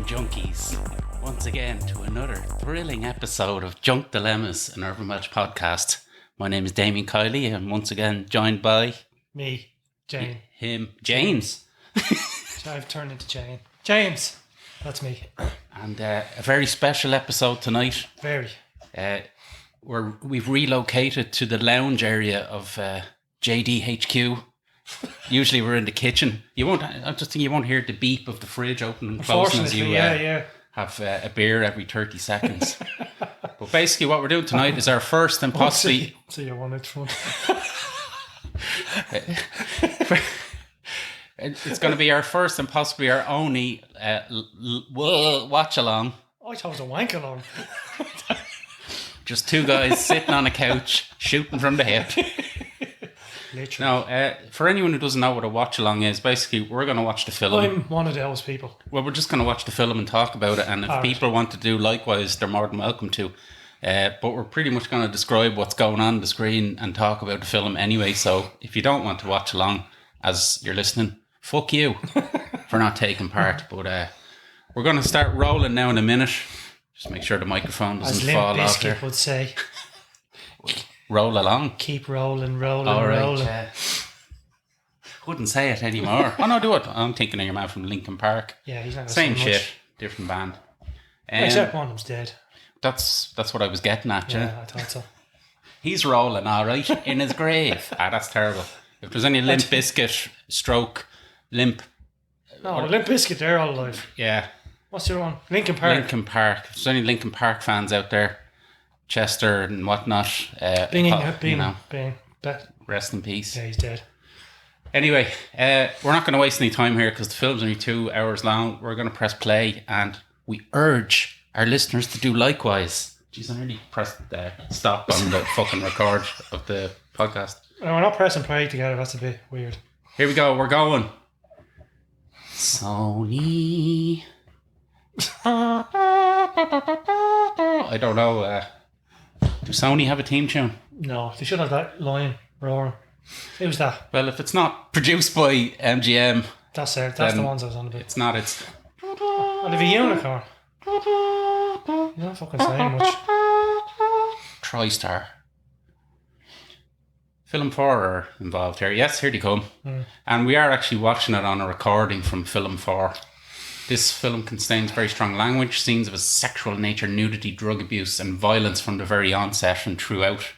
junkies, once again to another thrilling episode of Junk Dilemmas, an Urban Welsh podcast. My name is Damien Kiley, and once again joined by me, Jane. Him, James. So I've turned into Jane. James, that's me. And a very special episode tonight. Very. We've relocated to the lounge area of JDHQ. Usually we're in the kitchen. I just think you won't hear the beep of the fridge opening and closing as you have a beer every 30 seconds. But basically what we're doing tonight is our first and possibly... See you one at front. It's going to be our first and possibly our only watch along. I thought it was a wank along. Just two guys sitting on a couch shooting from the hip. Literally. Now, for anyone who doesn't know what a watch along is, basically we're going to watch the film. I'm one of those people. Well, we're just going to watch the film and talk about it, and if people want to do likewise, they're more than welcome to. But we're pretty much going to describe what's going on the screen and talk about the film anyway. So if you don't want to watch along as you're listening, fuck you for not taking part. But we're going to start rolling now in a minute. Just make sure the microphone doesn't fall off there. As Limp Bizkit would say. Roll along. Keep rolling, rolling, all right, rolling. Wouldn't say it anymore. Oh no, do it. I'm thinking of your man from Linkin Park. Yeah, he's not gonna same say shit, much. different band. Except one of them's dead. That's what I was getting at. Yeah, I thought so. He's rolling all right in his grave. That's terrible. If there's any Limp Bizkit stroke Limp. No, Limp Bizkit, they're all alive. Yeah. What's the other one? Linkin Park. Linkin Park. If there's any Linkin Park fans out there, Chester and whatnot. Rest in peace. Yeah, he's dead. Anyway, we're not going to waste any time here because the film's only 2 hours long. We're going to press play and we urge our listeners to do likewise. Jeez, I nearly pressed stop on the fucking record of the podcast. No, we're not pressing play together. That's a bit weird. Here we go. We're going. Sony. I don't know. Do Sony have a theme tune? No, they should have that line roaring. Who's that? Well, if it's not produced by MGM, that's it. That's the ones I was on about. It's not. It's. Oliver Unicorn. You're not fucking saying much. TriStar. Film 4 are involved here. Yes, here they come. And we are actually watching it on a recording from Film 4. This film contains very strong language, scenes of a sexual nature, nudity, drug abuse, and violence from the very onset and throughout.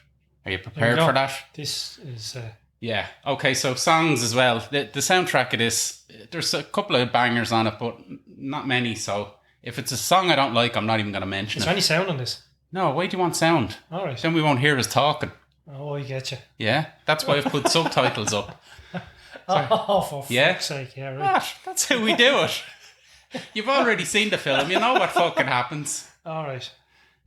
Are you prepared for that? This is... Yeah. Okay, so songs as well. The soundtrack of this, there's a couple of bangers on it, but not many. So if it's a song I don't like, I'm not even going to mention it. Is there any sound on this? No, why do you want sound? All right. Then we won't hear us talking. Oh, I get you. Yeah, that's why I've put subtitles up. Oh, for fuck's sake. Yeah, right. That's how we do it. You've already seen the film. You know what fucking happens. All right.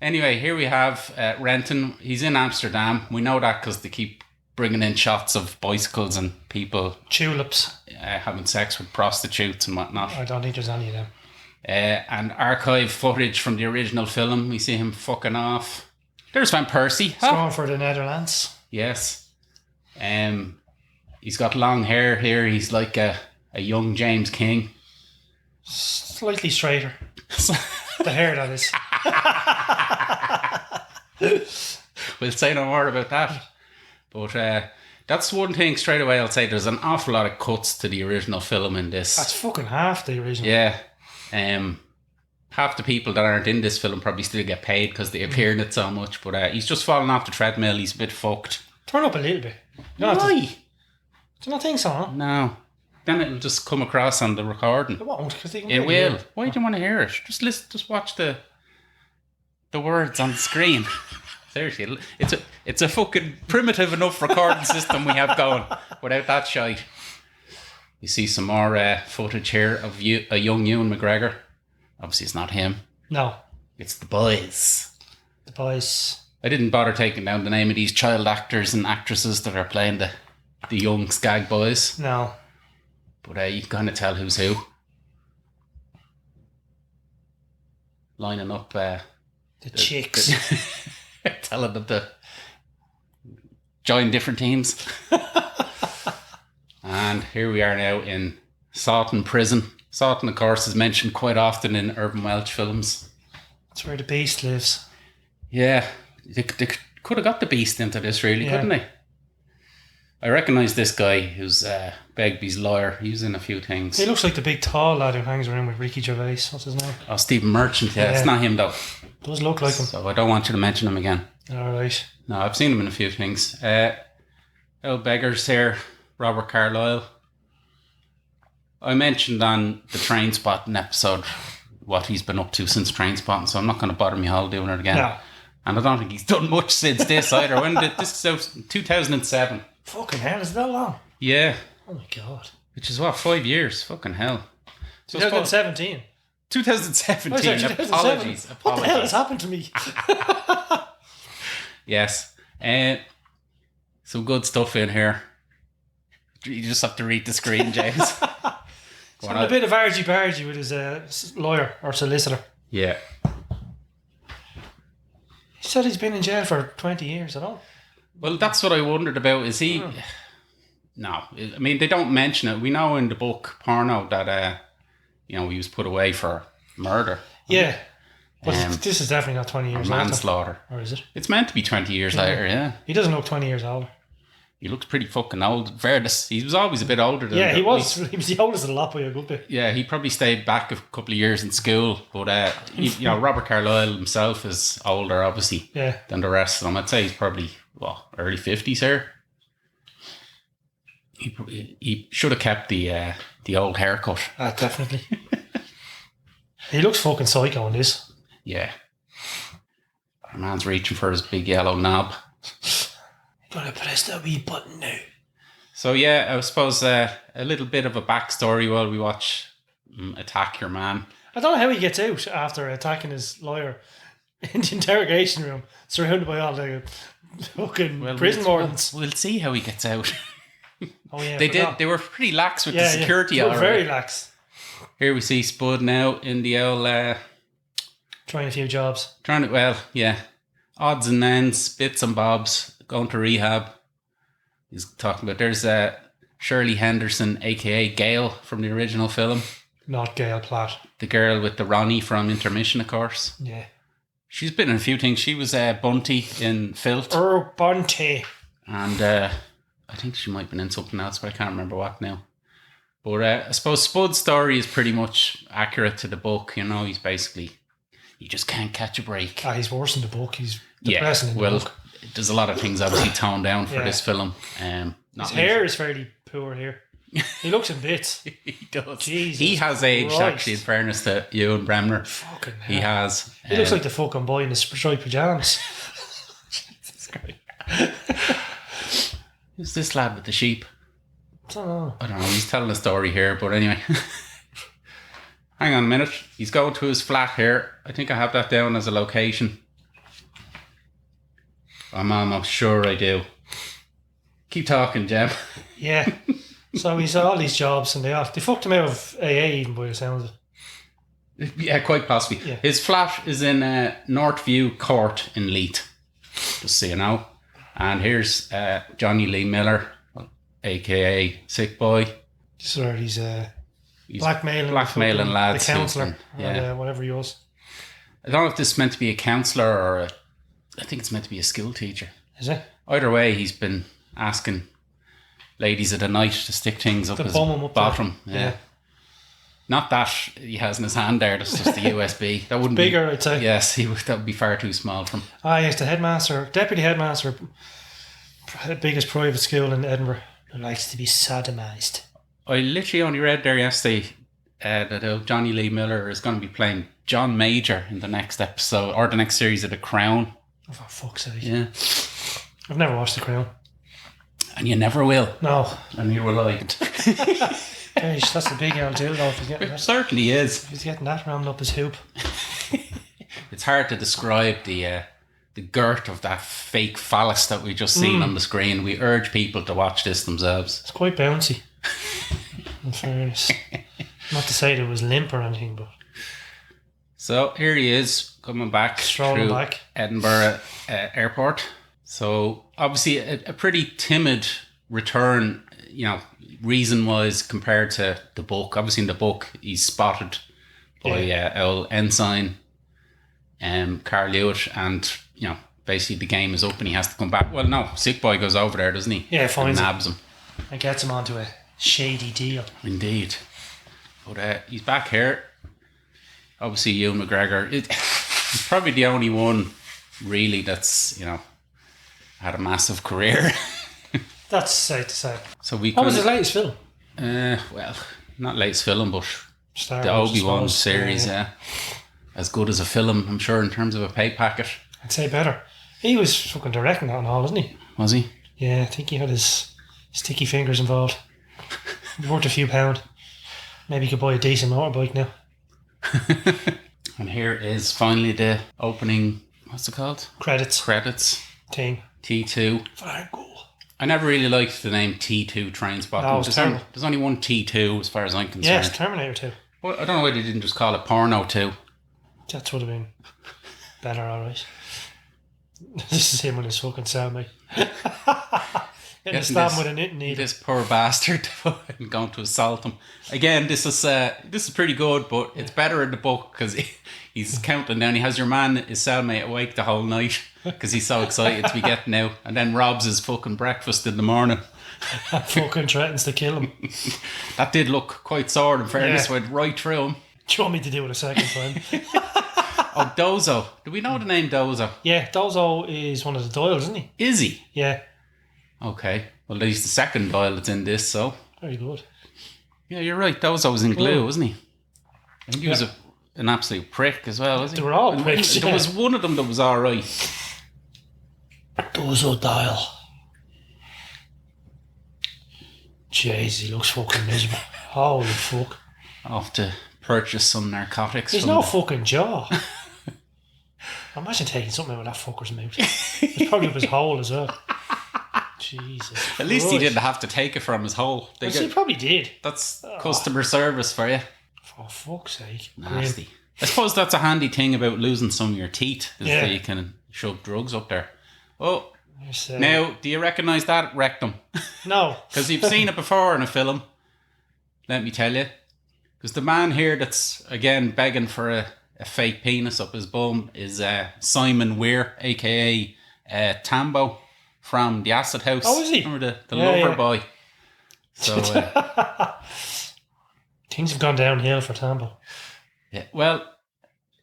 Anyway, here we have Renton. He's in Amsterdam. We know that because they keep bringing in shots of bicycles and people... Tulips. Having sex with prostitutes and whatnot. I don't think there's any of them. And archive footage from the original film. We see him fucking off. There's Van Persie. He's going for the Netherlands. Yes. He's got long hair here. He's like a young James King. Slightly straighter. The hair, that is. We'll say no more about that. But that's one thing straight away I'll say. There's an awful lot of cuts to the original film in this. That's fucking half the original. Yeah. Half the people that aren't in this film probably still get paid because they appear in it so much. But he's just fallen off the treadmill. He's a bit fucked. Turn up a little bit. Why? Do you not think so, huh? No. Then it'll just come across on the recording. It won't, because it will. Why do you want to hear it? Just listen. Just watch the words on the screen. Seriously, it's a fucking primitive enough recording system we have going without that shite. You see some more footage here of a young Ewan McGregor. Obviously, it's not him. No, it's the boys. The boys. I didn't bother taking down the name of these child actors and actresses that are playing the young skag boys. No. But you can kind of tell who's who. Lining up the chicks. Telling them to join different teams. And here we are now in Saw it in prison. Saw it, of course, is mentioned quite often in Urban Welsh films. That's where the beast lives. Yeah, they could have got the beast into this, really, Yeah. couldn't they? I recognise this guy who's Begbie's lawyer. He was in a few things. He looks like the big tall lad who hangs around with Ricky Gervais. What's his name? Oh, Stephen Merchant. Yeah, Yeah. it's not him though. Does look like him. So I don't want you to mention him again. Alright. No, I've seen him in a few things. Old beggars here, Robert Carlyle. I mentioned on the Trainspotting episode what he's been up to since Trainspotting, so I'm not going to bother me all doing it again. No. And I don't think he's done much since this either. When did this is out 2007? Fucking hell, is it that long? Yeah, Oh my god. which is what, 5 years? Fucking hell. So I suppose- 2017. 2017. Oh, sorry, 2007. Apologies. What the hell has happened to me? Yes. Some good stuff in here. You just have to read the screen, James. He's having a bit of argy-bargy with his lawyer or solicitor. Yeah. He said he's been in jail for 20 years at all. Well, that's what I wondered about. Is he... No. I mean, they don't mention it. We know in the book, Porno, that, he was put away for murder. Yeah. But this is definitely not 20 years later. Manslaughter. Or is it? It's meant to be 20 years later, yeah. He doesn't look 20 years older. He looks pretty fucking old. In fairness, he was always a bit older than... Yeah, he was. He was the oldest of the lot by a good bit. Yeah, he probably stayed back a couple of years in school, but Robert Carlyle himself is older, obviously, Yeah. than the rest of them. I'd say he's probably early 50s here. He should have kept the old haircut. Definitely. He looks fucking psycho in this. Yeah, our man's reaching for his big yellow knob. Gonna press that wee button now. So yeah, I suppose a little bit of a backstory while we watch Attack Your Man. I don't know how he gets out after attacking his lawyer in the interrogation room, surrounded by all the fucking prison wardens. We'll see how he gets out. Oh yeah, They were pretty lax with the security. They were already. very lax. Here we see Spud now in the old Trying a few jobs. odds and ends, bits and bobs, going to rehab. He's talking about there's Shirley Henderson, aka Gail from the original film, Not Gail Platt. the girl with the Ronnie from Intermission, of course. Yeah. She's been in a few things. She was Bunty in Filth, Bunty. and I think she might have been in something else, but I can't remember what now. But I suppose Spud's story is pretty much accurate to the book. He's basically, you just can't catch a break. He's worse in the book. He's depressing in the book. There's a lot of things obviously toned down for this film. His hair is fairly poor here. He looks in bits. He does. Jesus he has aged, Christ. actually, in fairness to Ewan Bremner. Fucking hell. He has. He looks like the fucking boy in the striped pajamas. Jesus Christ. Who's this lad with the sheep? I don't know. He's telling a story here, but anyway. Hang on a minute. He's going to his flat here. I think I have that down as a location. I'm almost sure I do. Keep talking, Jem. Yeah. So he's all these jobs and they fucked him out of AA even by the sounds of it. Yeah, quite possibly. Yeah. His flat is in Northview Court in Leith, just so you know. And here's Johnny Lee Miller, aka Sick Boy. This is where he's blackmailing lads. the counsellor, Yeah. or whatever he was. I don't know if this is meant to be a counsellor or I think it's meant to be a school teacher. Is it? Either way, he's been asking ladies of the night to stick things up To his bum him up bottom. there. Yeah. Yeah. Not that he has in his hand there. That's just the USB. That wouldn't Bigger, be, I'd say. Yes, that would be far too small for him. He's the deputy headmaster, biggest private school in Edinburgh. Who likes to be sodomised. I literally only read there yesterday that Johnny Lee Miller is going to be playing John Major in the next episode or the next series of The Crown. Oh, for fuck's sake. Yeah. I've never watched The Crown. And you never will. No. And you will like it. Gosh, that's a big old dildo if he's getting It that. certainly is. He's getting that rammed up his hoop. It's hard to describe the girth of that fake phallus that we just seen on the screen. We urge people to watch this themselves. It's quite bouncy. In fairness. Not to say that it was limp or anything, but So here he is coming back strolling through back. Edinburgh Airport. So obviously a pretty timid return. reason was compared to the book. Obviously, in the book, he's spotted by old Ensign, Carl Lewitt, and basically the game is up and he has to come back. Well, no, Sick Boy goes over there, doesn't he? Yeah, finds and nabs him and gets him onto a shady deal. Indeed, but he's back here. Obviously, Ewan McGregor. He's probably the only one really that's had a massive career. That's safe to say. So what was his latest film? Well, not latest film, but Star the Wars, Obi-Wan series. Yeah, as good as a film, I'm sure, in terms of a pay packet. I'd say better. He was fucking directing that and all, wasn't he? Was he? Yeah, I think he had his sticky fingers involved. Worth a few pound. Maybe he could buy a decent motorbike now. And here is finally the opening. What's it called? Credits Thing. T2. Very cool. I never really liked the name T2 Trainspotting. No, it's terrible. There's only one T2 as far as I'm concerned. Yes, Terminator 2. Well, I don't know why they didn't just call it Porno 2. That would have been better, alright. This is him with his fucking cellmate. Getting a stab with a knitting needle. This poor bastard going to assault him. Again, this is pretty good, but it's better in the book because he's counting down. He has your man, his cellmate, awake the whole night because he's so excited to be getting out, and then robs his fucking breakfast in the morning. Fucking threatens to kill him. That did look quite sore, in fairness, went right through him. Do you want me to do it a second time? Oh, Dozo. Do we know the name Dozo? Yeah, Dozo is one of the Doyles, isn't he? Is he? Yeah. Okay. Well, he's the second Doyle that's in this, so. Very good. Yeah, you're right. Dozo was in Glue, wasn't he? I think he was an absolute prick as well, wasn't he? They were all pricks. There was one of them that was alright. Dozo Dial. Jeez, he looks fucking miserable. Holy fuck. I'll have to purchase some narcotics. He's no fucking jaw. Imagine taking something out of that fucker's mouth. It's probably up his hole as well. Jesus. At least he didn't have to take it from his hole. He probably did. That's customer service for you. For fuck's sake. Nasty. I suppose that's a handy thing about losing some of your teeth, is that you can shove drugs up there. Oh, now, do you recognise that rectum? No. Because you've seen it before in a film. Let me tell you. Because the man here that's, again, begging for a fake penis up his bum is Simon Weir, a.k.a. Tambo from the Acid House. Oh, is he? Remember the lover boy? So things have gone downhill for Tambo. Yeah, well,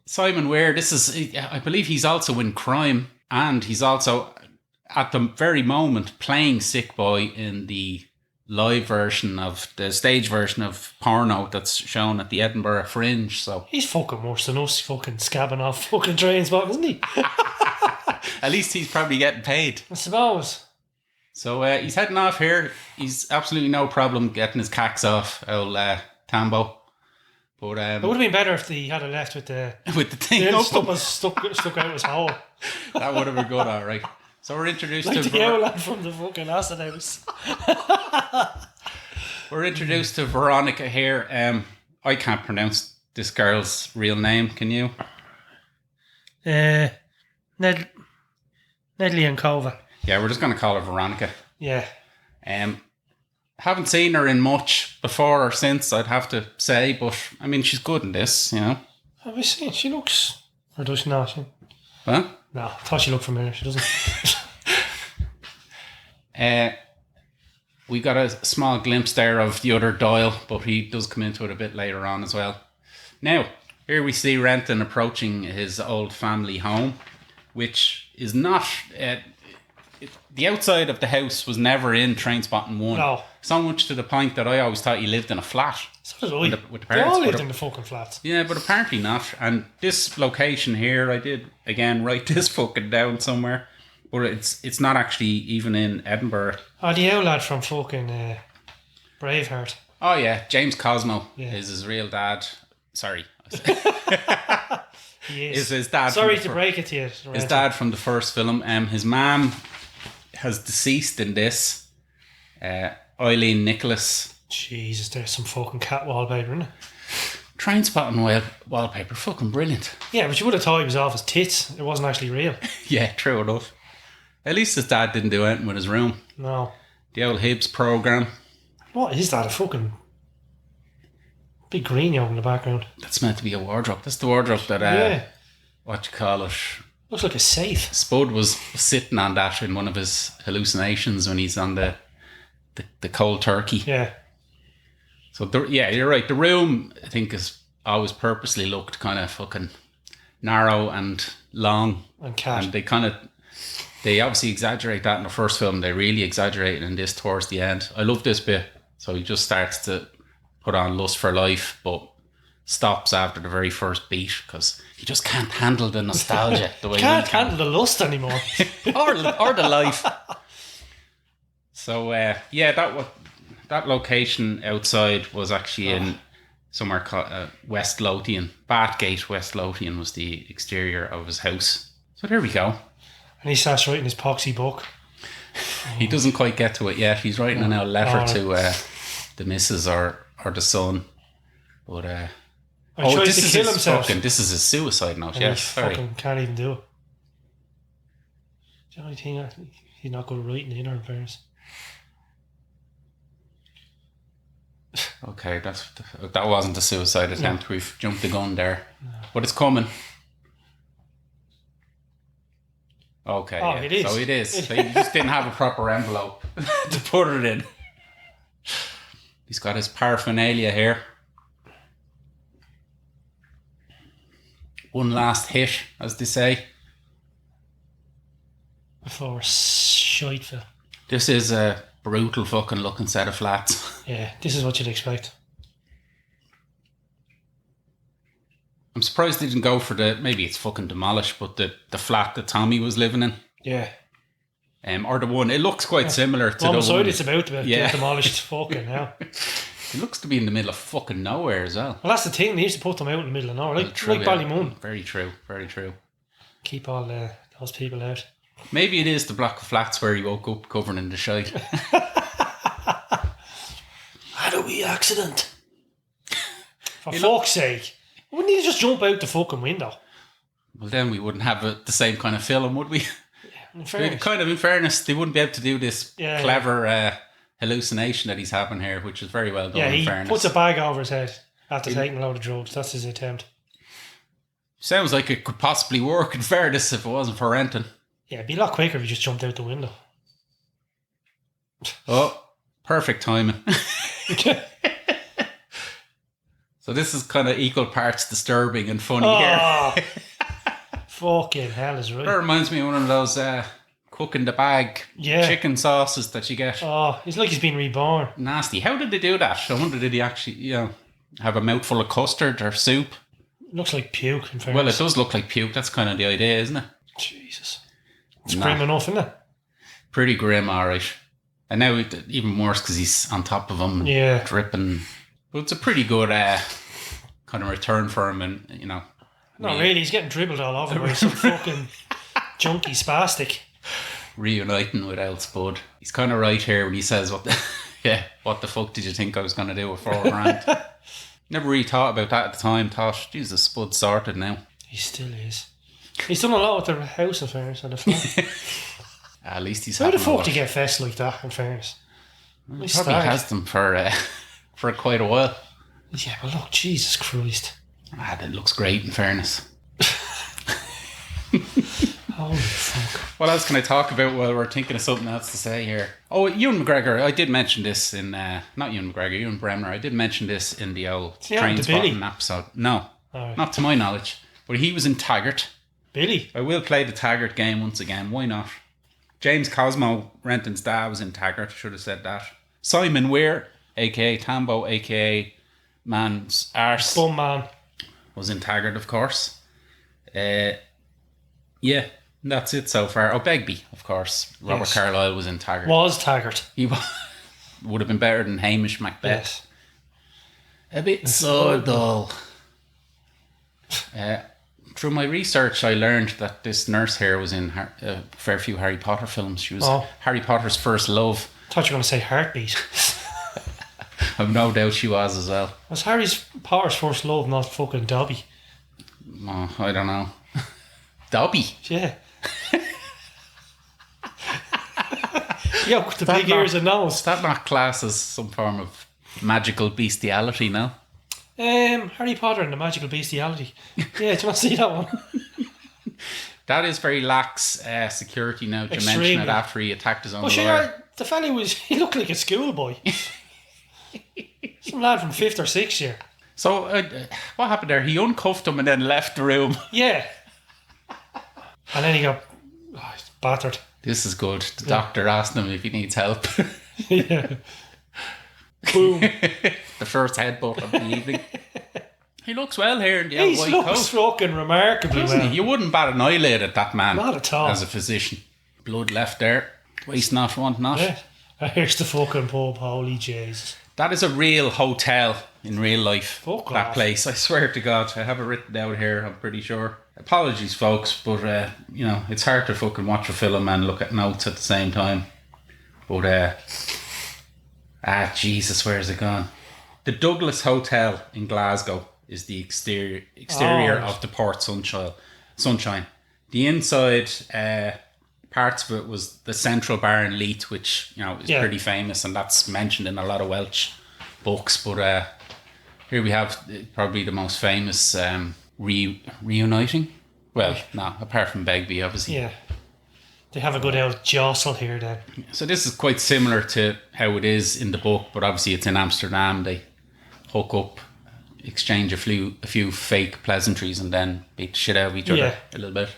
Simon Weir, I believe he's also in Crime, and he's also at the very moment playing Sick Boy in the live version of the stage version of Porno that's shown at the Edinburgh Fringe. So he's fucking worse than us, fucking scabbing off fucking Trainspotting, isn't he? At least he's probably getting paid, I suppose. So he's heading off here. He's absolutely no problem getting his cacks off, old Tambo. But it would have been better if he had it left with the thing stuck out his hole. That would have been good, all right. So we're introduced like to the owl lad from the fucking Acid House. We're introduced to Veronica here. I can't pronounce this girl's real name. Can you? Nedley and Kova. Yeah, we're just going to call her Veronica. Yeah. Haven't seen her in much before or since, I'd have to say, but I mean, she's good in this, you know. Have we seen? She looks, or does she not? Huh? No, I thought she looked familiar. She doesn't. We got a small glimpse there of the other Doyle, but he does come into it a bit later on as well. Now, here we see Renton approaching his old family home, which is not... the outside of the house was never in Trainspotting 1. No. So much to the point that I always thought he lived in a flat. So did I. With the parents. They all lived in the fucking flats. Yeah, but apparently not. And this location here, I did, again, write this fucking down somewhere. But it's not actually even in Edinburgh. Oh, the owl lad from fucking Braveheart. Oh, yeah. James Cosmo is his real dad. Sorry. He is. His dad. Sorry to break it to you. His dad from the first film. His mum has deceased in this. Eileen Nicholas. Jesus, there's some fucking cat wallpaper, isn't it? Trainspotting wallpaper, fucking brilliant. Yeah, but you would have thought he was off his tits. It wasn't actually real. Yeah, true enough. At least his dad didn't do anything with his room. No. The old Hibs programme. What is that? A fucking big green yoke in the background. That's meant to be a wardrobe. That's the wardrobe that, Yeah. what you call it? Looks like a safe. Spud was sitting on that in one of his hallucinations when he's on the cold turkey. Yeah. So, you're right. The room, I think, is always purposely looked kind of fucking narrow and long. And cat. And they obviously exaggerate that in the first film. They really exaggerate in this towards the end. I love this bit. So he just starts to put on Lust for Life, but stops after the very first beat because he just can't handle the nostalgia the way can't handle the lust anymore. or the life. So that location outside was actually in somewhere called West Lothian. Bathgate, West Lothian was the exterior of his house. So there we go. And he starts writing his poxy book. He doesn't quite get to it yet. He's writing a letter to the missus or the son. But tries to kill himself. This is his suicide note. And Yes, he fucking can't even do it. The only thing he's not good at writing either, in fairness. Okay, that wasn't a suicide attempt. No. We've jumped the gun there, but it's coming. Okay, it is. So it is. So he just didn't have a proper envelope to put it in. He's got his paraphernalia here. One last hit, as they say. Before shiteful. This is a brutal fucking looking set of flats. Yeah, this is what you'd expect. I'm surprised they didn't go for maybe it's fucking demolished, but the flat that Tommy was living in. Yeah. Or the one, it looks quite similar to the one. It's about to get demolished fucking hell. It looks to be in the middle of fucking nowhere as well. Well, that's the thing, they used to put them out in the middle of nowhere, like Ballymun. Very true, very true. Keep all those people out. Maybe it is the block of flats where he woke up covering in the shite. Had a wee accident. For fuck's sake. Wouldn't he just jump out the fucking window? Well, then we wouldn't have the same kind of film, would we? In fairness. Kind of in fairness, they wouldn't be able to do this clever hallucination that he's having here, which is very well done. Yeah, he in puts a bag over his head after taking a load of drugs. That's his attempt. Sounds like it could possibly work in fairness if it wasn't for Renton. Yeah, it'd be a lot quicker if he just jumped out the window. Oh, perfect timing. So this is kind of equal parts disturbing and funny here. Fucking hell is right. That reminds me of one of those cook in the bag chicken sauces that you get. Oh, it's like he's been reborn. Nasty. How did they do that? I wonder, did he actually have a mouthful of custard or soup? It looks like puke, in fairness. Well, it does look like puke. That's kind of the idea, isn't it? Jesus. It's grim enough, isn't it? Pretty grim, alright. And now even worse because he's on top of him, dripping. But it's a pretty good kind of return for him, and Not really, he's getting dribbled all over by some fucking junkie spastic. Reuniting with old Spud. He's kind of right here when he says, what the fuck did you think I was going to do with $4,000? Never really thought about that at the time. Thought, Jesus, Spud's sorted now. He still is. He's done a lot with the house, in fairness, and the flat. At least he's how the fuck do you get fests like that, in fairness? He probably has them for quite a while. Yeah, but look, Jesus Christ. That looks great, in fairness. Holy fuck. What else can I talk about while we're thinking of something else to say here? Oh, Ewan McGregor. I did mention this in... not Ewan McGregor, Ewan Bremner. I did mention this in the old Trainspotting episode. No, not to my knowledge. But he was in Taggart. Billy? I will play the Taggart game once again. Why not? James Cosmo, Renton's dad, was in Taggart. Should have said that. Simon Weir, a.k.a. Tambo, a.k.a. Man's Arse. Bum man. Was in Taggart, of course. Yeah, that's it so far. Oh, Begbie, of course. Robert Carlyle was in Taggart. Was Taggart. He would have been better than Hamish Macbeth. Yes. A bit so dull. Through my research, I learned that this nurse here was in a fair few Harry Potter films. She was Harry Potter's first love. I thought you were going to say Heartbeat. I've no doubt she was as well. Was Harry Potter's first love not fucking Dobby? Oh, I don't know. Dobby? Yeah. Yeah, with the big ears and nose. Is that not classed as some form of magical bestiality now? Harry Potter and the Magical Bestiality. Yeah, do you want to see that one? That is very lax security now to mention it after he attacked his own lawyer. The fella he looked like a schoolboy. Some lad from 5th or 6th year. So, what happened there? He uncuffed him and then left the room. Yeah. And then he got battered. This is good. The doctor asked him if he needs help. Yeah. Boom. The first headbutt of the evening. He looks well here in the white coat. He looks fucking remarkably well. You wouldn't bat an eyelid at that man. Not at all. As a physician. Blood left there. Waste not, want not. Yeah. Here's the fucking pub. Holy Jesus. That is a real hotel in real life. Fuck that off. Place. I swear to God. I have it written down here, I'm pretty sure. Apologies, folks, but, it's hard to fucking watch a film and look at notes at the same time. But, Jesus, where is it gone? The Douglas Hotel in Glasgow is the exterior of the Port Sunshine. The inside parts of it was the Central Bar in Leith, which is pretty famous, and that's mentioned in a lot of Welsh books. But here we have probably the most famous reuniting. Well, no, apart from Begbie, obviously. Yeah. They have a good old jostle here then. So this is quite similar to how it is in the book, but obviously it's in Amsterdam. They hook up, exchange a few fake pleasantries, and then beat the shit out of each other a little bit.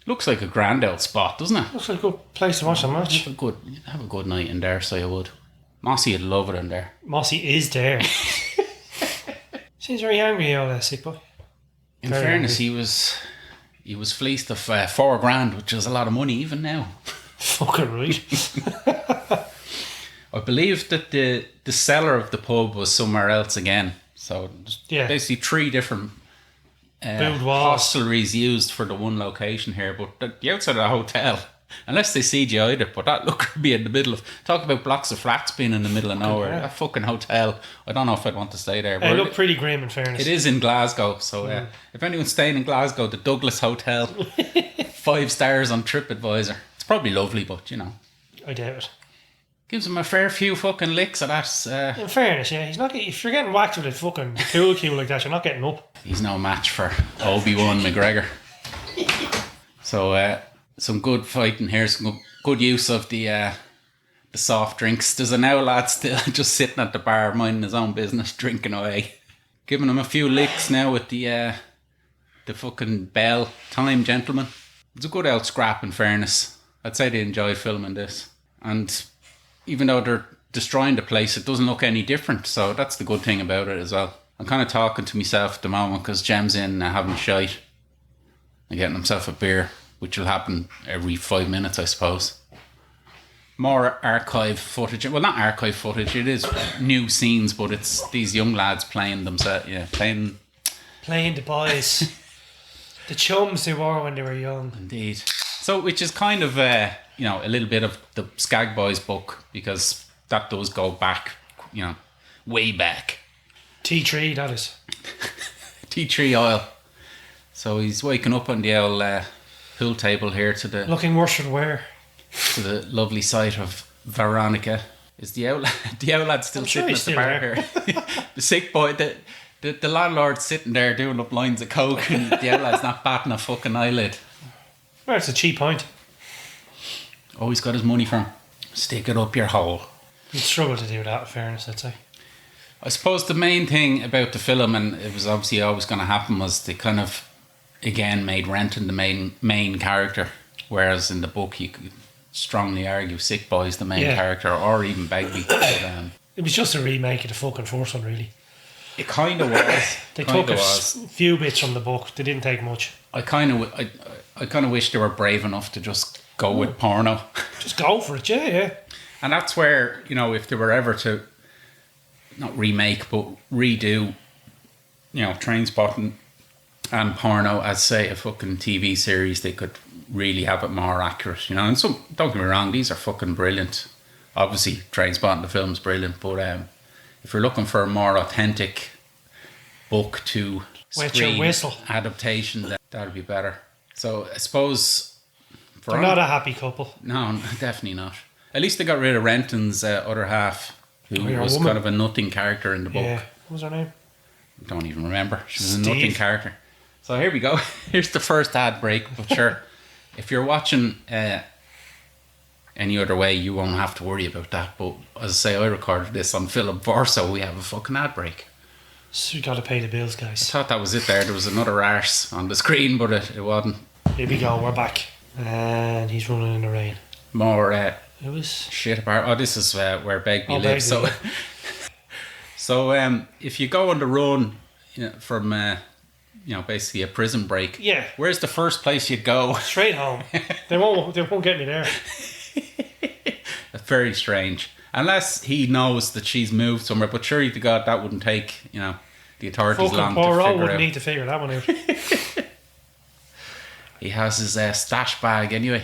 Looks like a grand old spot, doesn't it? Looks like a good place to watch a match. Have a good night in there, so you would. Mossy would love it in there. Mossy is there. Seems very angry, all that sick boy. In fairness, he was fleeced of $4,000, which is a lot of money even now. Fucking right. I believe that the cellar of the pub was somewhere else again. So basically 3 different hostelries used for the one location here. But the outside of the hotel, unless they CGI'd it, but that look could be in the middle of... Talk about blocks of flats being in the middle of nowhere. That fucking hotel. I don't know if I'd want to stay there. It looked pretty grim in fairness. It is in Glasgow. So if anyone's staying in Glasgow, the Douglas Hotel, 5 stars on TripAdvisor. It's probably lovely, but I doubt it. Gives him a fair few fucking licks of that. In fairness, he's not. If you're getting whacked with a fucking pool cue like that, you're not getting up. He's no match for Obi-Wan McGregor. So some good fighting here, some good use of the soft drinks. There's an owl lad still just sitting at the bar, minding his own business, drinking away. Giving him a few licks now with the fucking bell. Time, gentlemen. It's a good old scrap, in fairness. I'd say they enjoy filming this. And even though they're destroying the place, it doesn't look any different. So that's the good thing about it as well. I'm kind of talking to myself at the moment because Jem's in having shite and getting himself a beer, which will happen every 5 minutes, I suppose. More archive footage. Well, not archive footage. It is new scenes, but it's these young lads playing themselves. Yeah, playing the boys. The chums they were when they were young. Indeed. So, which is kind of a little bit of the Skag Boys book, because that does go back, way back. T3, that is. T3 oil. So he's waking up on the old pool table here looking worse for wear. To the lovely sight of Veronica. Is the old lad still sitting at the bar here? The sick boy, the landlord's sitting there doing up lines of coke, and the old lad's not batting a fucking eyelid. Well, it's a cheap point. Oh, he's got his money from. Stick it up your hole. You'd struggle to do that, in fairness, I'd say. I suppose the main thing about the film, and it was obviously always going to happen, was they kind of, again, made Renton the main character, whereas in the book you could strongly argue Sick Boy's the main character, or even Begbie. But, it was just a remake of the fucking first one, really. It kind of was. They took a few bits from the book. They didn't take much. I kind of wish they were brave enough to just go with porno. Just go for it, yeah. And that's where, if they were ever to not remake but redo, Trainspotting and porno as, say, a fucking TV series, they could really have it more accurate, And some, don't get me wrong, these are fucking brilliant. Obviously, Trainspotting the film's brilliant, but if you're looking for a more authentic book to screen adaptation, that'd be better. So I suppose they're not a happy couple. No, definitely not. At least they got rid of Renton's other half, who was kind of a nothing character in the book. Yeah. What was her name? I don't even remember. She was a nothing character. So here we go. Here's the first ad break. But sure, if you're watching any other way, you won't have to worry about that. But as I say, I recorded this on film 4, so we have a fucking ad break. So we got to pay the bills, guys. I thought that was it there. There was another arse on the screen, but it wasn't. Here we go. We're back. And he's running in the rain. More it was shit about. Oh, this is where Begbie lives. Begbie, So if you go on the run from basically a prison break, where's the first place you'd go? Straight home. They won't get me there. That's very strange, unless he knows that she's moved somewhere. But surely to God, that wouldn't take the authorities long to figure out. Wouldn't need to figure that one out. He has his stash bag anyway.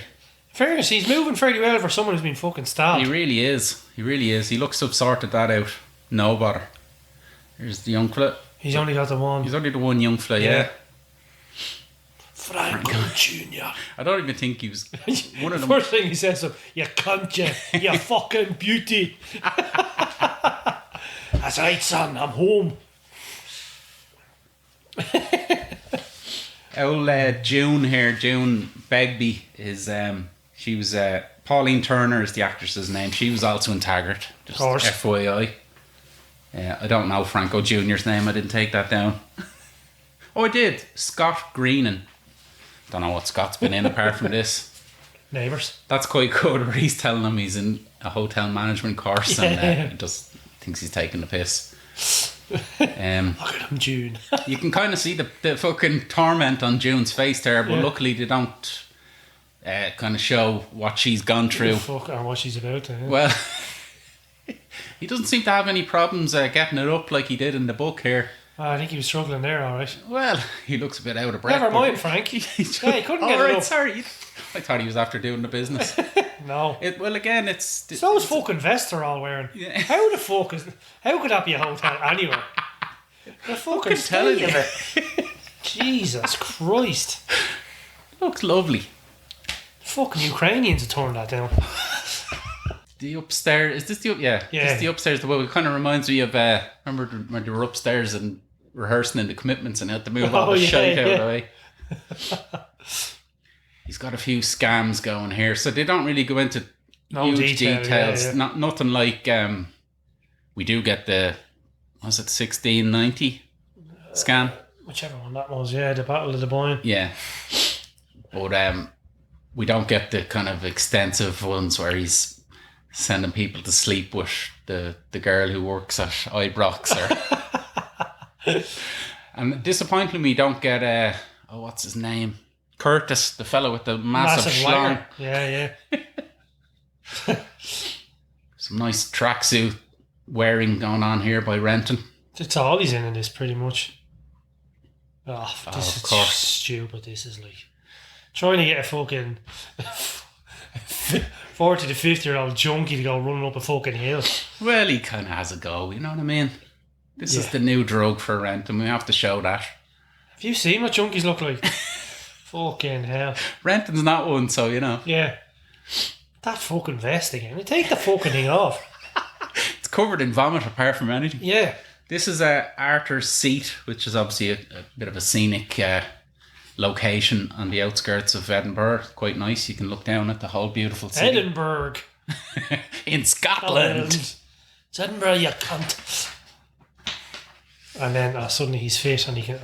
Fairness, he's moving fairly well for someone who's been fucking stabbed. He really is. He looks to have sorted that out. No bother. Here's the young fella. He's only got the one. He's only the one young fella, yeah. Franco Jr. I don't even think he was one of them. First thing he says to him, you cunt, you fucking beauty. That's right, son, I'm home. Old June here, June Begbie is she was Pauline Turner is the actress's name. She was also in Taggart. Just of course. FYI. I don't know Franco Jr.'s name. I didn't take that down. Oh, I did. Scott Greenan. Don't know what Scott's been in apart from this. Neighbours. That's quite good. Where he's telling him he's in a hotel management course and he just thinks he's taking the piss. Look at him, June. You can kind of see the fucking torment on June's face there, but luckily they don't kind of show what she's gone through. Or what she's about to. Well, he doesn't seem to have any problems getting it up like he did in the book here. I think he was struggling there, alright. Well, he looks a bit out of breath. Never mind, Frank. He couldn't get it up. Sorry. I thought he was after doing the business. No. Well, again, it's those fucking vests they're all wearing. Yeah. How could that be a hotel anywhere? The fucking telling you. Jesus Christ. Looks lovely. Fucking Ukrainians have torn that down. The upstairs, is this the This the upstairs? Well, it kind of reminds me of remember when they were upstairs and rehearsing in the commitments and had to move all the shite out of the way. He's got a few scams going here, so they don't really go into huge details. Yeah. Nothing like we do get the 1690 scam, whichever one that was. Yeah, the Battle of the Boyne. Yeah, but we don't get the kind of extensive ones where he's sending people to sleep with the girl who works at Ibrox. And disappointingly, we don't get what's his name? Curtis, the fellow with the massive schlong. Yeah. Some nice tracksuit wearing going on here by Renton. It's all he's in this, pretty much. This is stupid. This is like trying to get a fucking 40 to 50-year-old junkie to go running up a fucking hill. Well, he kind of has a go, you know what I mean? This is the new drug for Renton. We have to show that. Have you seen what junkies look like? Fucking hell. Renton's not one, so you know. Yeah. That fucking vest again. Take the fucking thing off. It's covered in vomit apart from anything. Yeah. This is Arthur's Seat, which is obviously a bit of a scenic location on the outskirts of Edinburgh. Quite nice. You can look down at the whole beautiful city. Edinburgh. In Scotland. It's Edinburgh, you cunt. And then suddenly he's fit and he can...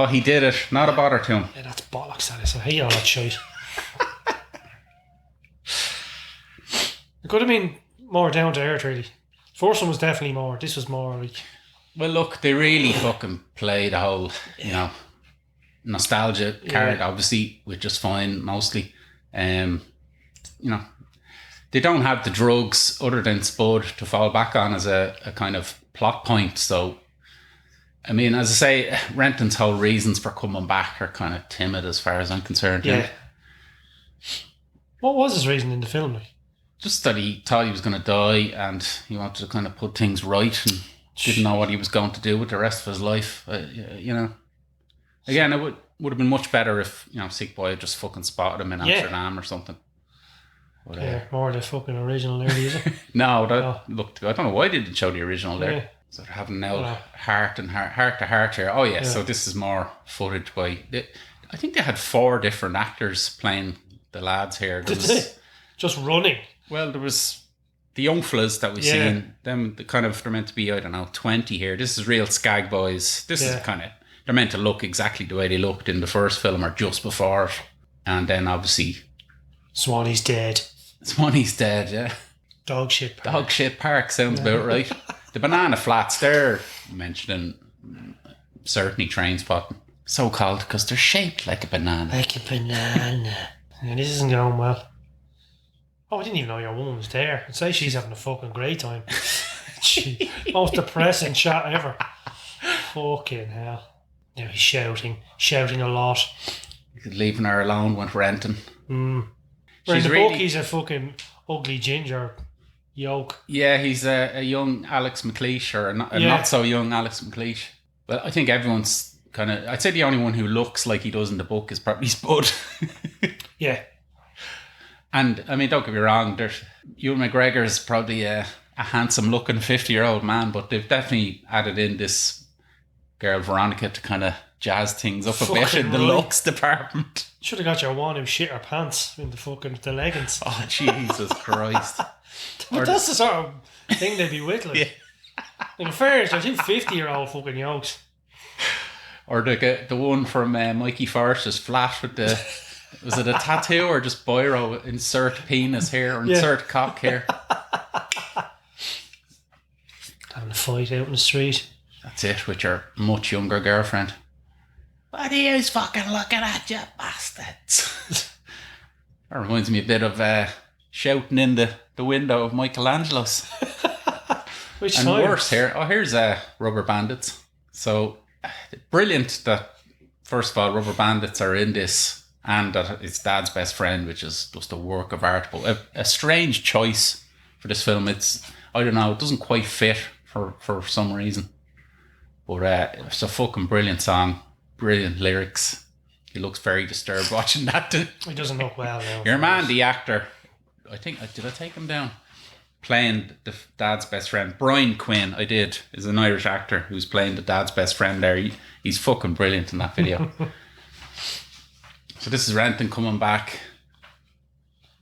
he did it. Not a bother to him. Yeah, that's bollocks, that is. I hate all that shit. It could have been more down to earth, really. First one was definitely more. This was more like... Well, look, they really fucking play the whole, nostalgia card, obviously, which is fine, mostly. They don't have the drugs other than Spud to fall back on as a kind of plot point, so... I mean, as I say, Renton's whole reasons for coming back are kind of timid as far as I'm concerned. Yeah. What was his reason in the film? Like? Just that he thought he was going to die and he wanted to kind of put things right and didn't know what he was going to do with the rest of his life. Again, it would have been much better if, Sick Boy had just fucking spotted him in Amsterdam or something. But, more the fucking original there, is it? No, looked. I don't know why they didn't show the original there. Yeah. So they're having now heart to heart here. Oh yeah, so this is more footage by. I think they had 4 different actors playing the lads here. Did they? Just running. Well, there was the young fellas that we've seen. Them, they're meant to be, I don't know, 20 here. This is real skag boys. This is kind of, they're meant to look exactly the way they looked in the first film or just before it. And then obviously Swanee's dead. Swanee's dead, yeah. Dog shit park. Dog shit park sounds about right. The banana flats, they're mentioning certainly Trainspotting. So called because they're shaped like a banana. Like a banana. Yeah, this isn't going well. Oh, I didn't even know your woman was there. I'd say she's having a fucking great time. Gee, most depressing chat ever. Fucking hell. Now he's shouting a lot. Leaving her alone with Renton. Where the book, he's a fucking ugly ginger yoke. Yeah, he's a young Alex McLeish, or a not so young Alex McLeish. Well, I think everyone's kind of... I'd say the only one who looks like he does in the book is probably Spud. Yeah. And, I mean, don't get me wrong, Ewan McGregor is probably a handsome-looking 50-year-old man, but they've definitely added in this girl, Veronica, to kind of jazz things up a bit in the looks department. Should have got your one who shit her pants in the leggings. Oh, Jesus Christ. But that's the sort of thing they'd be with, like. Yeah. In fairness, they're 2 50-year-old fucking yokes. Or the one from Mikey Forster's flat with the... Was it a tattoo or just biro? Insert penis here or insert cock here. Having a fight out in the street. That's it, with your much younger girlfriend. What are you fucking looking at, you bastards? That reminds me a bit of shouting in the window of Michelangelo's. Which and time? Worse here. Oh, here's Rubber Bandits. So brilliant that, first of all, Rubber Bandits are in this, and that it's Dad's best friend, which is just a work of art. But a strange choice for this film. It's, I don't know, it doesn't quite fit for some reason. But it's a fucking brilliant song, brilliant lyrics. He looks very disturbed watching that. He doesn't look well now. Your man, the actor, I think, did I take him down? Playing the Dad's best friend, Brian Quinn, I did, is an Irish actor who's playing the Dad's best friend there. He's fucking brilliant in that video. So this is Renton coming back.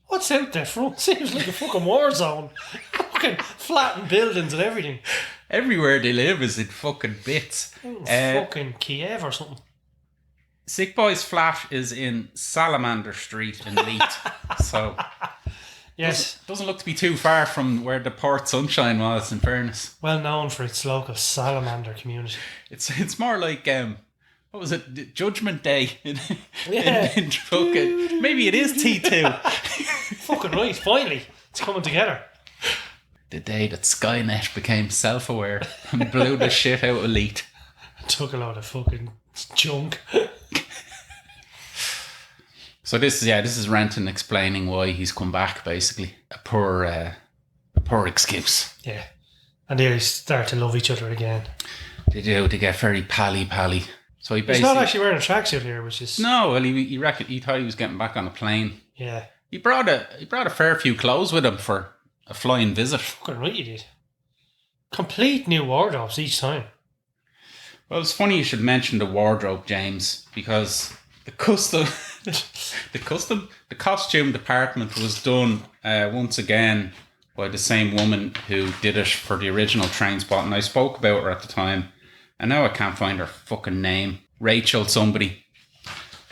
What's out there front? Seems like a fucking war zone. Fucking flattened buildings and everything. Everywhere they live is in fucking bits. Fucking Kiev or something. Sick Boy's flat is in Salamander Street in Leith. So yes, doesn't look to be too far from where the Port Sunshine was, in fairness. Well known for its local salamander community. It's more like what was it? Judgment Day in fucking, maybe it is T2. Fucking right, finally it's coming together. The day that Skynet became self-aware and blew the shit out of Leith. Took a lot of fucking junk. So this is Renton explaining why he's come back, basically. A poor excuse. Yeah. And they start to love each other again. They do, they get very pally. So he's not actually wearing a tracksuit here, which is... No, well, he reckoned, he thought he was getting back on a plane. Yeah. He brought a fair few clothes with him for a flying visit. Fucking right he did. Complete new wardrobes each time. Well, it's funny you should mention the wardrobe, James, because the costume department was done once again by the same woman who did it for the original Trainspotting. I spoke about her at the time, and now I can't find her fucking name. Rachel somebody.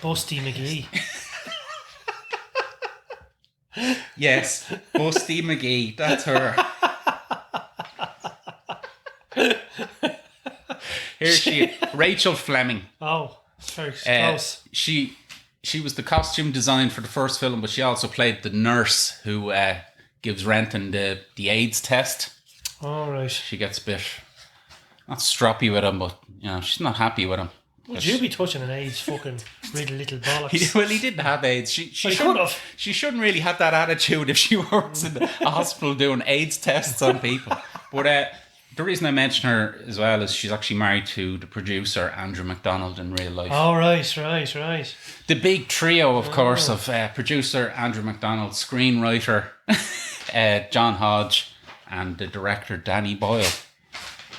Busty McGee. Yes, Busty McGee. That's her. Here's she, Rachel Fleming. Oh, very close. She was the costume design for the first film, but she also played the nurse who gives Renton the AIDS test. Oh, right. She gets a bit, not stroppy with him, but she's not happy with him. Would you be touching an AIDS fucking riddle little bollocks? Well, he didn't have AIDS. She shouldn't really have that attitude if she works in a hospital doing AIDS tests on people. But The reason I mention her as well is she's actually married to the producer Andrew McDonald in real life. Oh, right. The big trio, of course, of producer Andrew McDonald, screenwriter John Hodge, and the director Danny Boyle.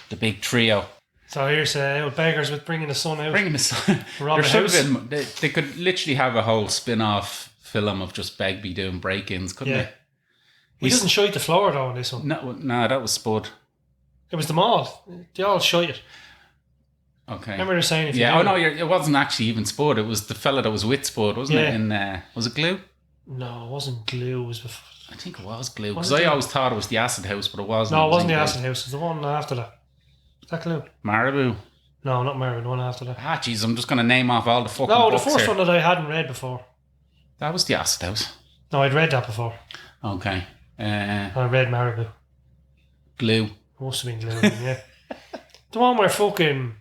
The big trio. So here's beggars with bringing the sun out. Bringing the sun. Rob the house. They could literally have a whole spin-off film of just Begbie doing break-ins, couldn't they? He doesn't shite the floor though in this one. No, that was Spud. It was them all. They all shite it. Okay. Remember they were saying if it wasn't actually even Spud. It was the fella that was with Spud, wasn't it? Was it Glue? No, it wasn't Glue. It was before. I think it was Glue. Because I always thought it was the Acid House, but it wasn't. No, it wasn't the Acid House. It was the one after that. Is that Glue? Marabou. No, not Marabou. The one after that. Jeez, I'm just going to name off all the fucking No, books the first here. one that I hadn't read before. That was the Acid House. No, I'd read that before. Okay. I read Marabou. Glue. Must have been Glue, yeah. The one where fucking...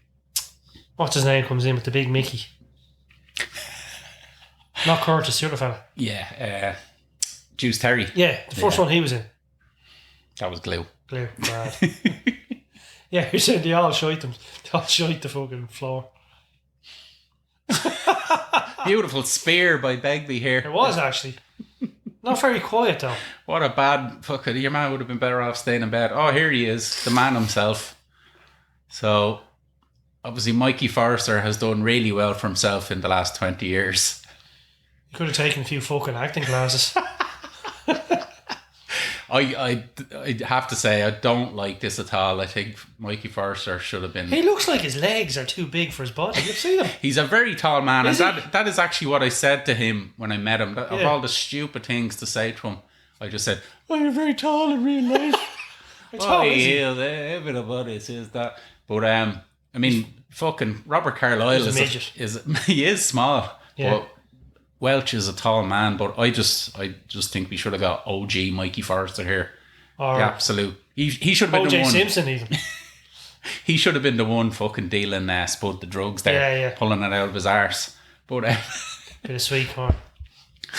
What's his name comes in with the big Mickey. Not Curtis, the other fella. Yeah. Juice Terry. Yeah, the first one he was in. That was Glue. Glue, bad. Yeah, you said they all shite them. They all shite the fucking floor. Beautiful spear by Begbie here. It was actually. Not very quiet though. What a bad fucker. Your man would have been better off staying in bed. Oh, here he is, the man himself. So, obviously Mikey Forrester has done really well for himself in the last 20 years. You could have taken a few fucking acting classes. I have to say, I don't like this at all. I think Mikey Forrester should have been... He looks like his legs are too big for his body. You've seen him. He's a very tall man. Is and that is actually what I said to him when I met him. Of all the stupid things to say to him, I just said, "Oh, you're very tall in real life." Everybody says that. But I mean, fucking Robert Carlyle he is small. Yeah. But Welch is a tall man. But I just think we should have got OG Mikey Forrester here. Or the absolute. He should have been the OJ one. Simpson even. He should have been the one fucking dealing Spud the drugs there, pulling it out of his arse. But bit of sweet corn.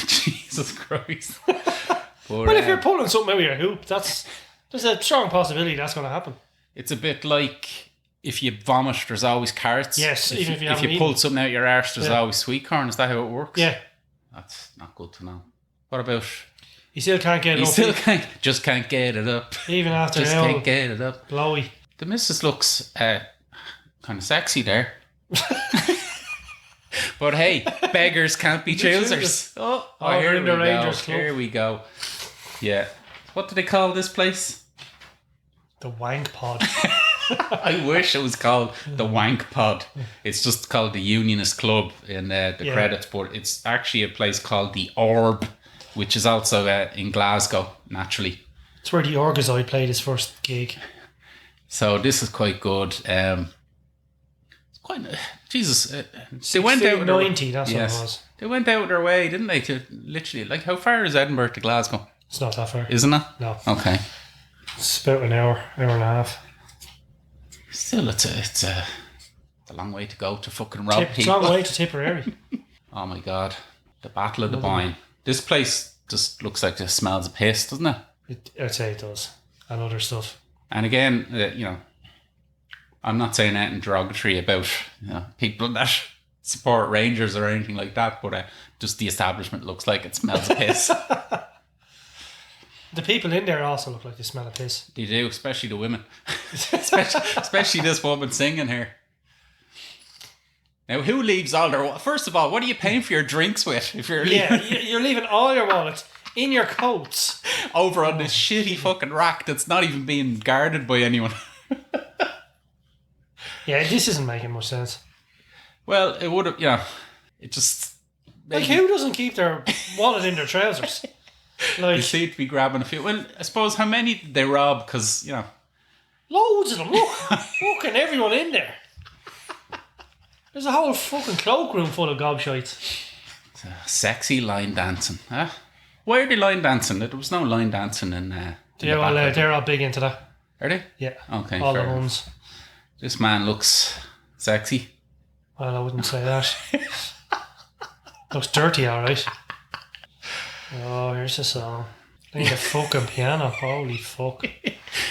Jesus Christ. But if you're pulling something out of your hoop, there's a strong possibility that's going to happen. It's a bit like if you vomit, there's always carrots. Yes, if you pull something out of your arse, there's always sweet corn. Is that how it works? Yeah. That's not good to know. What about... You still can't get it up. Just can't get it up. Even after just can't get it up. Blowy. The missus looks kind of sexy there. But hey, beggars can't be choosers. Oh, here we go. Here we go. Yeah. What do they call this place? The Wank Pod. I wish it was called the Wank Pod. It's just called the Unionist Club in the credits, but it's actually a place called the Orb, which is also in Glasgow, naturally. It's where the Orgazoid played his first gig. So this is quite good. It's quite... Jesus. They went out... 90, that's what it was. They went out their way, didn't they? To literally... Like, how far is Edinburgh to Glasgow? It's not that far. Isn't it? No. Okay. It's about an hour and a half. Still, it's a long way to go to fucking rob people. It's a long way to Tipperary. Oh my God. The Battle of the Boyne. This place just looks like it smells of piss, doesn't it? I'd say it does. And other stuff. And again, I'm not saying anything derogatory about people that support Rangers or anything like that, but just the establishment looks like it smells of piss. The people in there also look like they smell of piss. They do, especially the women. especially this woman singing here. Now, who leaves all their... First of all, what are you paying for your drinks with? If you're you're leaving all your wallets in your coats. Over on this shitty fucking rack that's not even being guarded by anyone. Yeah, this isn't making much sense. Well, it would have, it just... Like, who doesn't keep their wallet in their trousers? Like, you seem to be grabbing a few. Well, I suppose how many did they rob? Because, loads of them. Look, fucking everyone in there. There's a whole fucking cloakroom full of gobshites. Sexy line dancing. Huh? Why are they line dancing? There was no line dancing in they're all big into that. Are they? Yeah. Okay, all the ones. This man looks sexy. Well, I wouldn't say that. Looks dirty, alright. Oh, here's a song. I need a fucking piano. Holy fuck.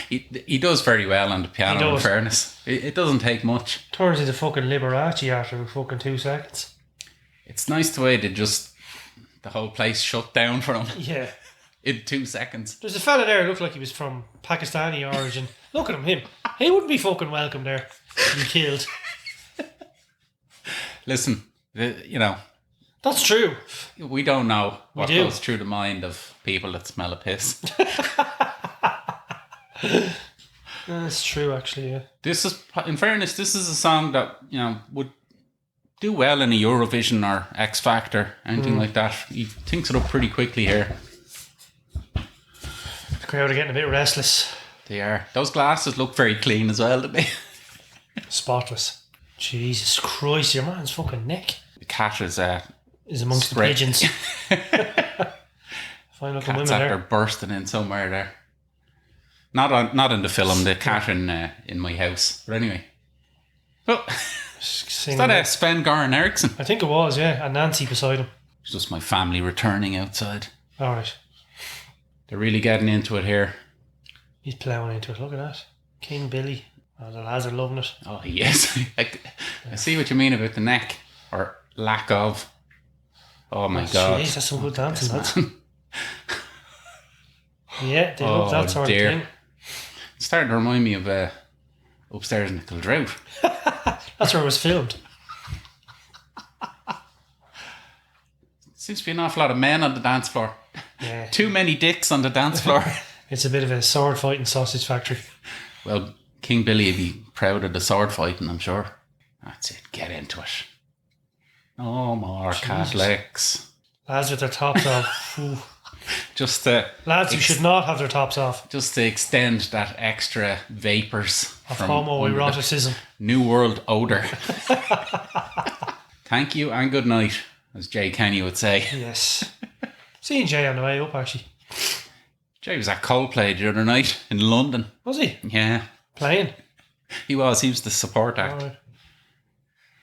He does very well on the piano, in fairness. It doesn't take much. Turns into fucking Liberace after fucking 2 seconds. It's nice the way the whole place shut down for him. Yeah. In 2 seconds. There's a fella there who looked like he was from Pakistani origin. Look at him. He wouldn't be fucking welcome there. Be killed. Listen, that's true. We don't know what do. goes through the mind of people that smell a piss. That's true, actually, yeah. In fairness, this is a song that, would do well in a Eurovision or X Factor, anything like that. He thinks it up pretty quickly here. The crowd are getting a bit restless. They are. Those glasses look very clean as well, don't they? Spotless. Jesus Christ, your man's fucking neck. The cat is amongst the pigeons. Fine looking women after there. bursting in somewhere there. Not in the film, the cat in my house. But anyway. Oh, is that Sven Goran Eriksson? I think it was, yeah. And Nancy beside him. It's just my family returning outside. Alright. They're really getting into it here. He's ploughing into it. Look at that. King Billy. Oh, the lads are loving it. Oh, yes. I see what you mean about the neck. Or lack of. Oh, my God. Jeez, that's some good dancing, lads. Yeah, they love that sort of thing. It's starting to remind me of Upstairs in the Kildrout. That's where it was filmed. Seems to be an awful lot of men on the dance floor. Yeah. Too many dicks on the dance floor. It's a bit of a sword fighting sausage factory. Well, King Billy would be proud of the sword fighting, I'm sure. That's it, get into it. No more Catholics. Lads with their tops off. Ooh. Just lads who should not have their tops off. Just to extend that extra vapours of homoeroticism. New World odour. Thank you and good night, as Jay Kenny would say. Yes. Seeing Jay on the way up, actually. Jay was at Coldplay the other night in London. Was he? Yeah. Playing? He was the support act. Right.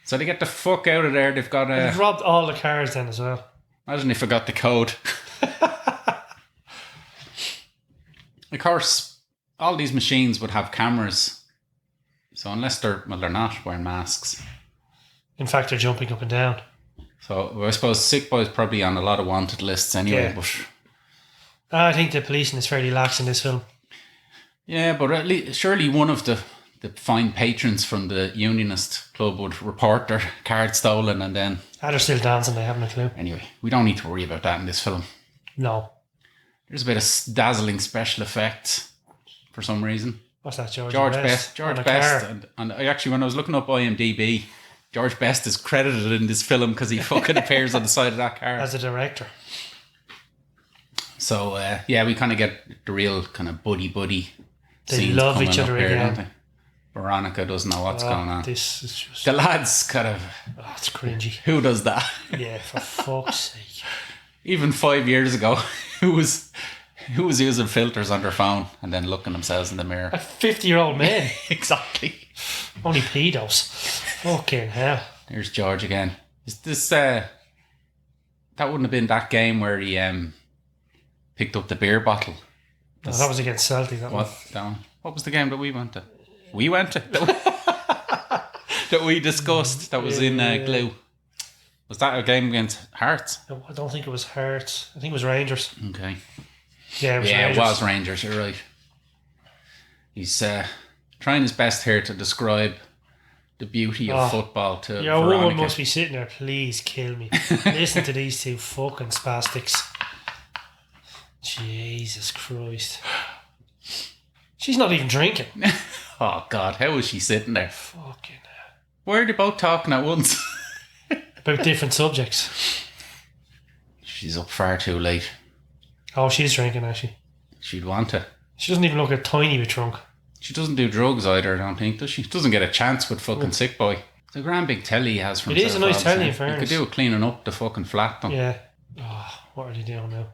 So they get the fuck out of there. They've got they've robbed all the cars then as well. Imagine they forgot the code. Of course, all these machines would have cameras. So unless they're not wearing masks. In fact, they're jumping up and down. So I suppose Sick Boy's probably on a lot of wanted lists anyway. Yeah. But I think the policing is fairly lax in this film. Yeah, but at least, surely one of the fine patrons from the Unionist Club would report their card stolen and then... they're still dancing, they haven't a clue. Anyway, we don't need to worry about that in this film. No. There's a bit of dazzling special effects for some reason. What's that, George Best? George Best. And I actually, when I was looking up IMDb, George Best is credited in this film because he fucking appears on the side of that car. As a director. So, yeah, we kind of get the real kind of buddy. They love each other again. Don't they? Veronica doesn't know what's going on. This is just... the lads kind of... Oh, it's cringy. Who does that? Yeah, for fuck's sake. Even 5 years ago, who was using filters on their phone and then looking themselves in the mirror? A 50-year-old man. Exactly. Only pedos. Fucking hell. There's George again. Is this... that wouldn't have been that game where he picked up the beer bottle. No, that was against Celtic. That one. What was the game that we went to? That we discussed. That was in Glue. Was that a game against Hearts? No, I don't think it was Hearts. I think it was Rangers. Okay. Yeah, it was Rangers. You're right. He's trying his best here to describe the beauty of football to your Veronica. woman must be sitting there. Please kill me. Listen to these two fucking spastics. Jesus Christ. She's not even drinking. Oh God, how was she sitting there? Fucking hell. Why are they both talking at once? About different subjects. She's up far too late. Oh, she's drinking, actually. She'd want to. She doesn't even look a tiny bit drunk. She doesn't do drugs either, I don't think, does she? Doesn't get a chance with fucking Sick Boy. It's a grand big telly he has from himself. It is a nice telly, in fairness. He could do with cleaning up the fucking flat, though. Yeah. Oh, what are they doing now?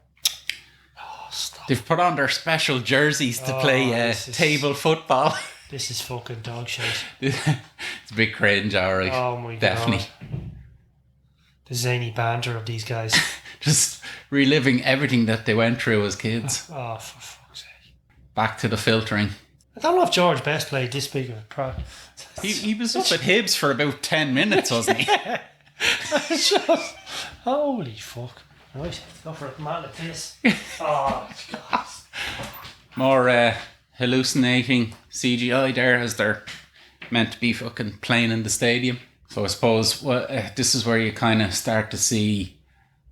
Oh, stop. They've put on their special jerseys to play table football. This is fucking dog shit. It's a bit cringe, alright. Oh my God. Definitely. The zany banter of these guys. Just reliving everything that they went through as kids. Oh, for fuck's sake. back to the filtering. I don't know if George Best played this big of a pro. He was up at Hibs for about 10 minutes, wasn't he? Holy fuck. Right, go for a man like this. Oh, God. More hallucinating CGI there as they're meant to be fucking playing in the stadium. So I suppose this is where you kind of start to see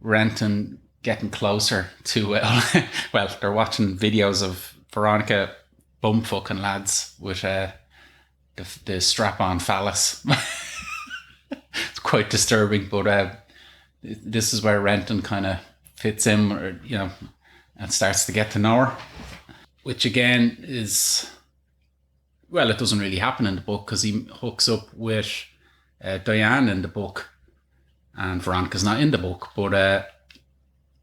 Renton getting closer to, well, they're watching videos of Veronica bum-fucking lads with the strap-on phallus. It's quite disturbing, but this is where Renton kind of fits in, or, you know, and starts to get to know her. Which again is, well, it doesn't really happen in the book because he hooks up with Diane in the book, and Veronica's not in the book. But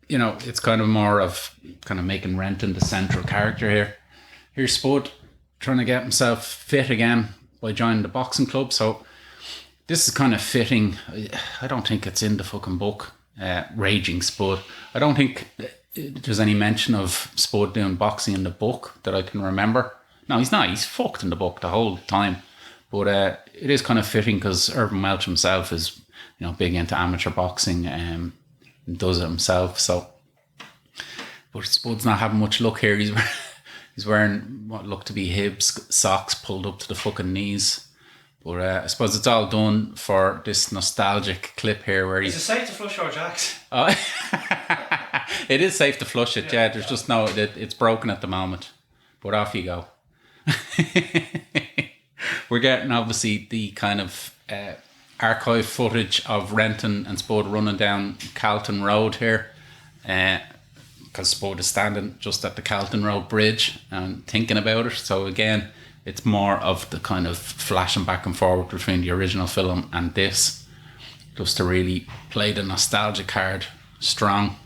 you know, it's kind of more of kind of making Renton the central character here. Here's Spud trying to get himself fit again by joining the boxing club. So this is kind of fitting. I don't think it's in the fucking book, Raging Spud. I don't think there's any mention of Spud doing boxing in the book that I can remember. No, he's not. He's fucked in the book the whole time. But it is kind of fitting because Irvin Welch himself is, you know, big into amateur boxing and does it himself. So, but Spud's not having much luck here. He's wearing what look to be Hibs socks pulled up to the fucking knees. But I suppose it's all done for this nostalgic clip here where Is it safe to flush our jacks? Oh, it is safe to flush it, yeah. There's just no, it's broken at the moment. But off you go. We're getting obviously the kind of archive footage of Renton and Spud running down Calton Road here. Because Spud is standing just at the Calton Road bridge and thinking about it. So again, it's more of the kind of flashing back and forward between the original film and this, just to really play the nostalgic card strong.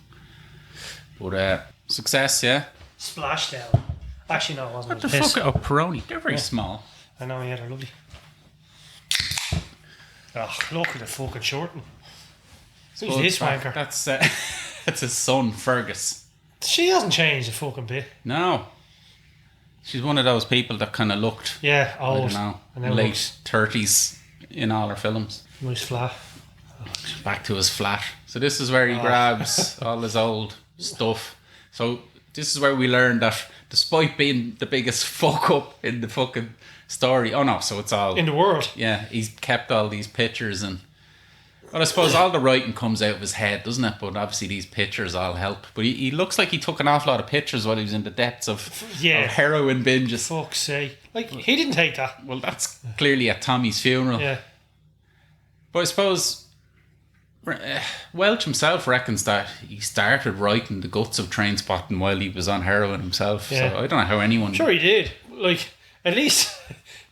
But success, yeah. Splashdown. Actually, no, it wasn't. What the fuck? Oh, Peroni. They're very small. I know, yeah, they're lovely. Oh, look at the fucking shorten. Who's this wanker? That's his son, Fergus. She hasn't changed a fucking bit. No. She's one of those people that kind of looked, yeah, old. I don't know, late 30s in all her films. Nice flat. Back to his flat. So this is where he grabs all his old stuff. So this is where we learn that despite being the biggest fuck up in the fucking story, oh no, so it's all in the world. Yeah, he's kept all these pictures and, well, I suppose all the writing comes out of his head, doesn't it? But obviously these pictures all help. But he looks like he took an awful lot of pictures while he was in the depths of heroin binges. Fuck's sake. Like, he didn't take that. Well, that's clearly at Tommy's funeral. Yeah. But I suppose Welch himself reckons that he started writing the guts of Trainspotting while he was on heroin himself. Yeah. So I don't know how anyone... Sure he did. Like, at least...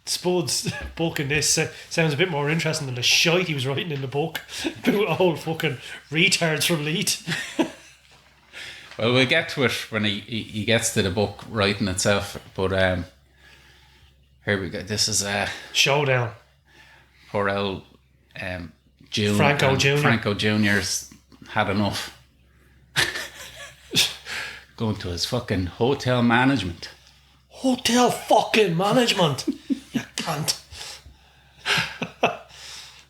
Spud's book in this sounds a bit more interesting than the shite he was writing in the book about old fucking retards from Leith. Well, we'll get to it when he gets to the book writing itself. But here we go. This is Showdown. Poor old June. Franco Jr. Franco Jr.'s had enough. Going to his fucking hotel management. Hotel fucking management. You cunt.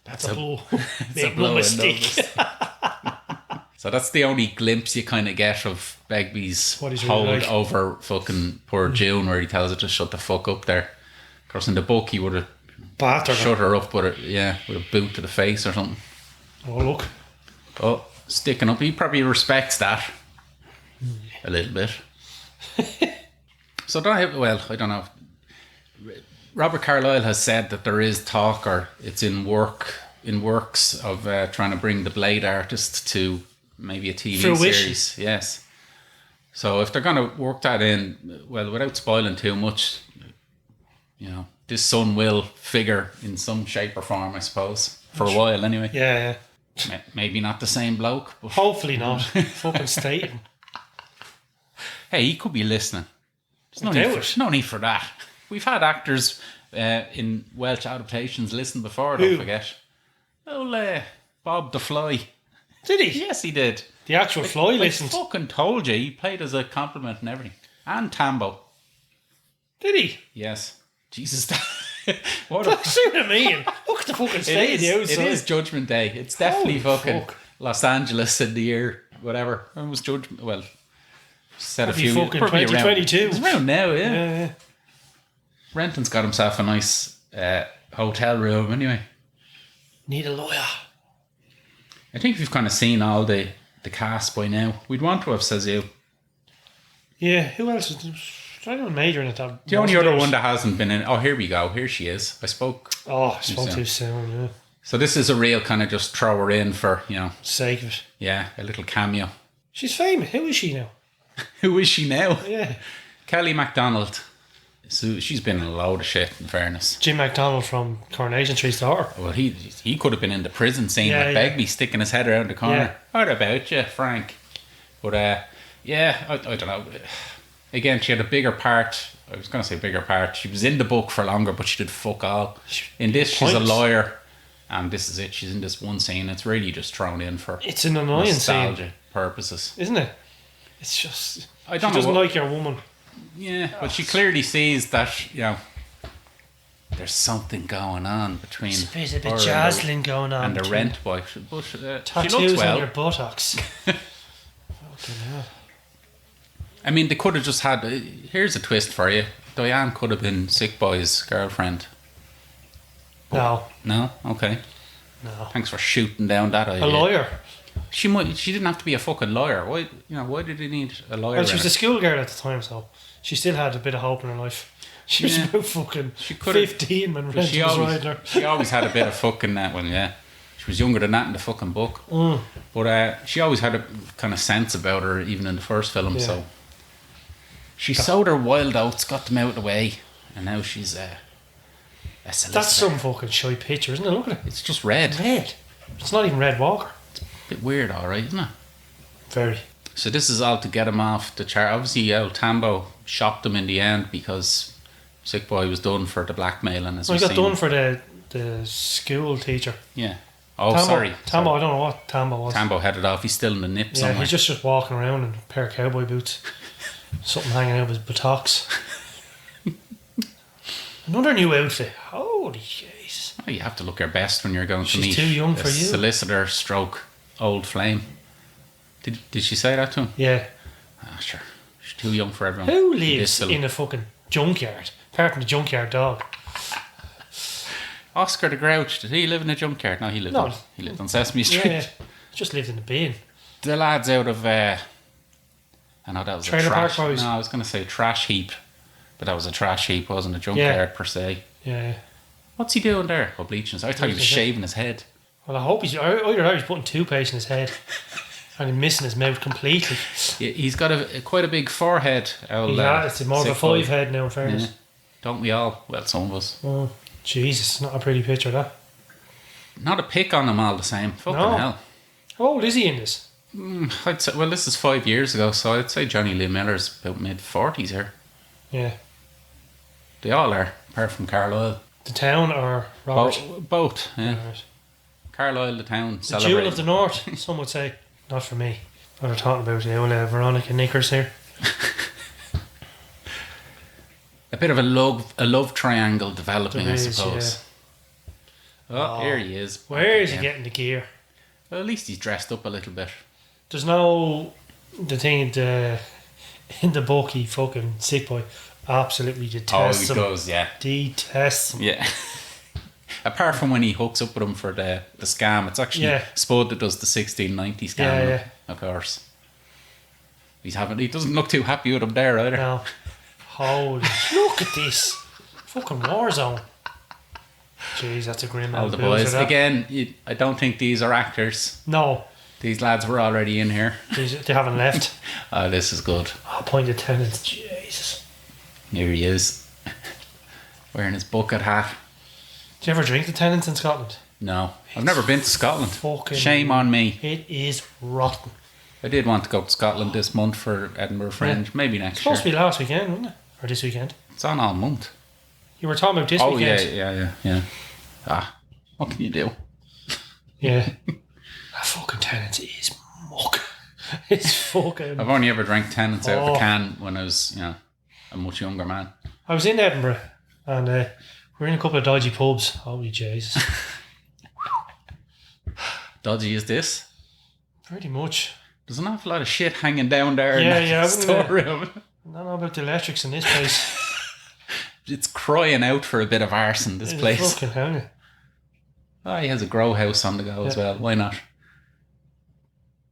That's a blow. Make no mistake. So that's the only glimpse you kind of get of Begbie's really hold like. over fucking poor June, where he tells her to shut the fuck up there. Of course, in the book, he would have shut her up with a boot to the face or something. Oh, look. Oh, sticking up. He probably respects that a little bit. So I don't know. Robert Carlyle has said that there is talk, or it's in works of trying to bring the Blade Artist to maybe a TV series. Yes. So if they're going to work that in, well, without spoiling too much, you know, this son will figure in some shape or form, I suppose, for a while anyway. Yeah. Maybe not the same bloke, but hopefully not. Fucking stating. Hey, he could be listening. There's no need for that. We've had actors in Welsh adaptations listen before, don't forget. Well, Bob the Fly. Did he? Yes, he did. The actual Fly listened. I fucking told you. He played as a compliment and everything. And Tambo. Did he? Yes. Jesus. What what I mean? Look at the fucking state of the outside. It is Judgment Day. It's definitely Holy fucking fuck. Los Angeles in the year, whatever. When was Judgment? Well, said Probably a few. fucking Probably 2022. It's around now, yeah. Yeah. Renton's got himself a nice hotel room anyway. Need a lawyer. I think we've kind of seen all the cast by now. We'd want to have, says you. Yeah, who else is there? Anyone major in it? The only other one that hasn't been in. Oh, here we go. Here she is. I spoke. Oh, I spoke too soon, yeah. So this is a real kind of just throw her in for, Sake of it. yeah, a little cameo. She's famous. Who is she now? Who is she now? Yeah. Kelly MacDonald. So she's been in a load of shit, in fairness. Jim MacDonald from Coronation Street's daughter. Well, he could have been in the prison scene Yeah, with Begbie sticking his head around the corner. Yeah. What about you, Frank? But, yeah, I don't know. Again, she had a bigger part. I was going to say bigger part. She was in the book for longer, but she did fuck all. In this, she's a lawyer, and this is it. She's in this one scene. It's really just thrown in for It's an annoying nostalgia scene, purposes. isn't it? It's just... I don't she doesn't know like your woman. Yeah, but she clearly sees that, there's something going on between There's a bit her jazzling going on. and the between rent boy. But she tattoos looks on well. your buttocks. Fucking hell. I mean, they could have just had. Here's a twist for you. Diane could have been Sick Boy's girlfriend. No. No, okay. No. Thanks for shooting down that idea. A lawyer. She didn't have to be a fucking lawyer. Why did he need a lawyer? Well, she was a schoolgirl at the time, so she still had a bit of hope in her life. She was about fucking 15 when Renton was riding her. She always had a bit of fucking that one, yeah. She was younger than that in the fucking book. But she always had a kind of sense about her, even in the first film, so. She sowed her wild oats, got them out of the way, and now she's a solicitor. That's some fucking shy picture, isn't it? Look at it. It's just red. Red. It's not even Red Walker. A bit weird, alright, isn't it? Very. So this is all to get him off the chart. Obviously, El Tambo shopped him in the end because Sick Boy was done for the blackmailing. As he got done for the school teacher. Yeah. Oh, Tambo, sorry. Tambo, I don't know what Tambo was. Tambo headed off. He's still in the nip Yeah, somewhere. he's just walking around in a pair of cowboy boots. Something hanging out of his buttocks. Another new outfit. Holy jeez. Oh, you have to look your best when you're going to meet She's too young a for you. solicitor stroke old flame. Did she say that to him? Yeah. Ah, sure. She's too young for everyone. Who lives in a fucking junkyard? Apart from the junkyard dog. Oscar the Grouch, did he live in a junkyard? No, he lived on Sesame Street. Yeah. He just lived in the bin. The lads out of I know that was Trailer a trash. Park Boys. No, I was going to say trash heap, but that was a trash heap, wasn't a junkyard per se. Yeah. What's he doing there? Oh, bleaching. I thought he was shaving his head. Well, I hope either that or he's putting toothpaste in his head and he's missing his mouth completely. Yeah, he's got quite a big forehead. Yeah, it's more of a 5 head now, in fairness. Yeah. Don't we all? Well, some of us. Oh, Jesus, not a pretty picture, that. Not a pick on him all the same. Fucking hell. How old is he in this? I'd say, well, this is 5 years ago, so I'd say Johnny Lee Miller's about mid-40s here. Yeah. They all are, apart from Carlisle. The town or Robert? Both, yeah. Right. Carlisle, the town, The Jewel of the North, some would say. Not for me. What we're talking about the old Veronica Knickers here. A bit of a love triangle developing, I suppose. Yeah. Oh, here he is. Where is he getting the gear? Well, at least he's dressed up a little bit. There's no... The thing in the book, he fucking Sick Boy absolutely detests him. Oh, he does, yeah. Detests him. Yeah. Apart from when he hooks up with him for the scam, it's actually Spud that does the 1690 scam, of course. He doesn't look too happy with him there either. No. Holy, look at this. Fucking war zone. Jeez, that's a grim All the boys. Again, I don't think these are actors. No. These lads were already in here. They haven't left. Oh, this is good. Oh, pointed tenants. Jesus. Here he is. Wearing his bucket hat. Do you ever drink the tenants in Scotland? No. I've never been to Scotland. Fucking shame on me. It is rotten. I did want to go to Scotland this month for Edinburgh Fringe. Maybe next year. It's supposed to be last weekend, wasn't it? Or this weekend? It's on all month. You were talking about this weekend. Oh, yeah. Ah, what can you do? Yeah. That fucking tenants is muck. It's fucking... I've only ever drank Tennent's out of a can when I was, a much younger man. I was in Edinburgh and we're in a couple of dodgy pubs. Holy Jesus. Dodgy is this? Pretty much. There's an awful lot of shit hanging down there in Yeah, that storeroom. I don't know about the electrics in this place. It's crying out for a bit of arson, this place. Fucking hell. Oh, he has a grow house on the go as well. Why not?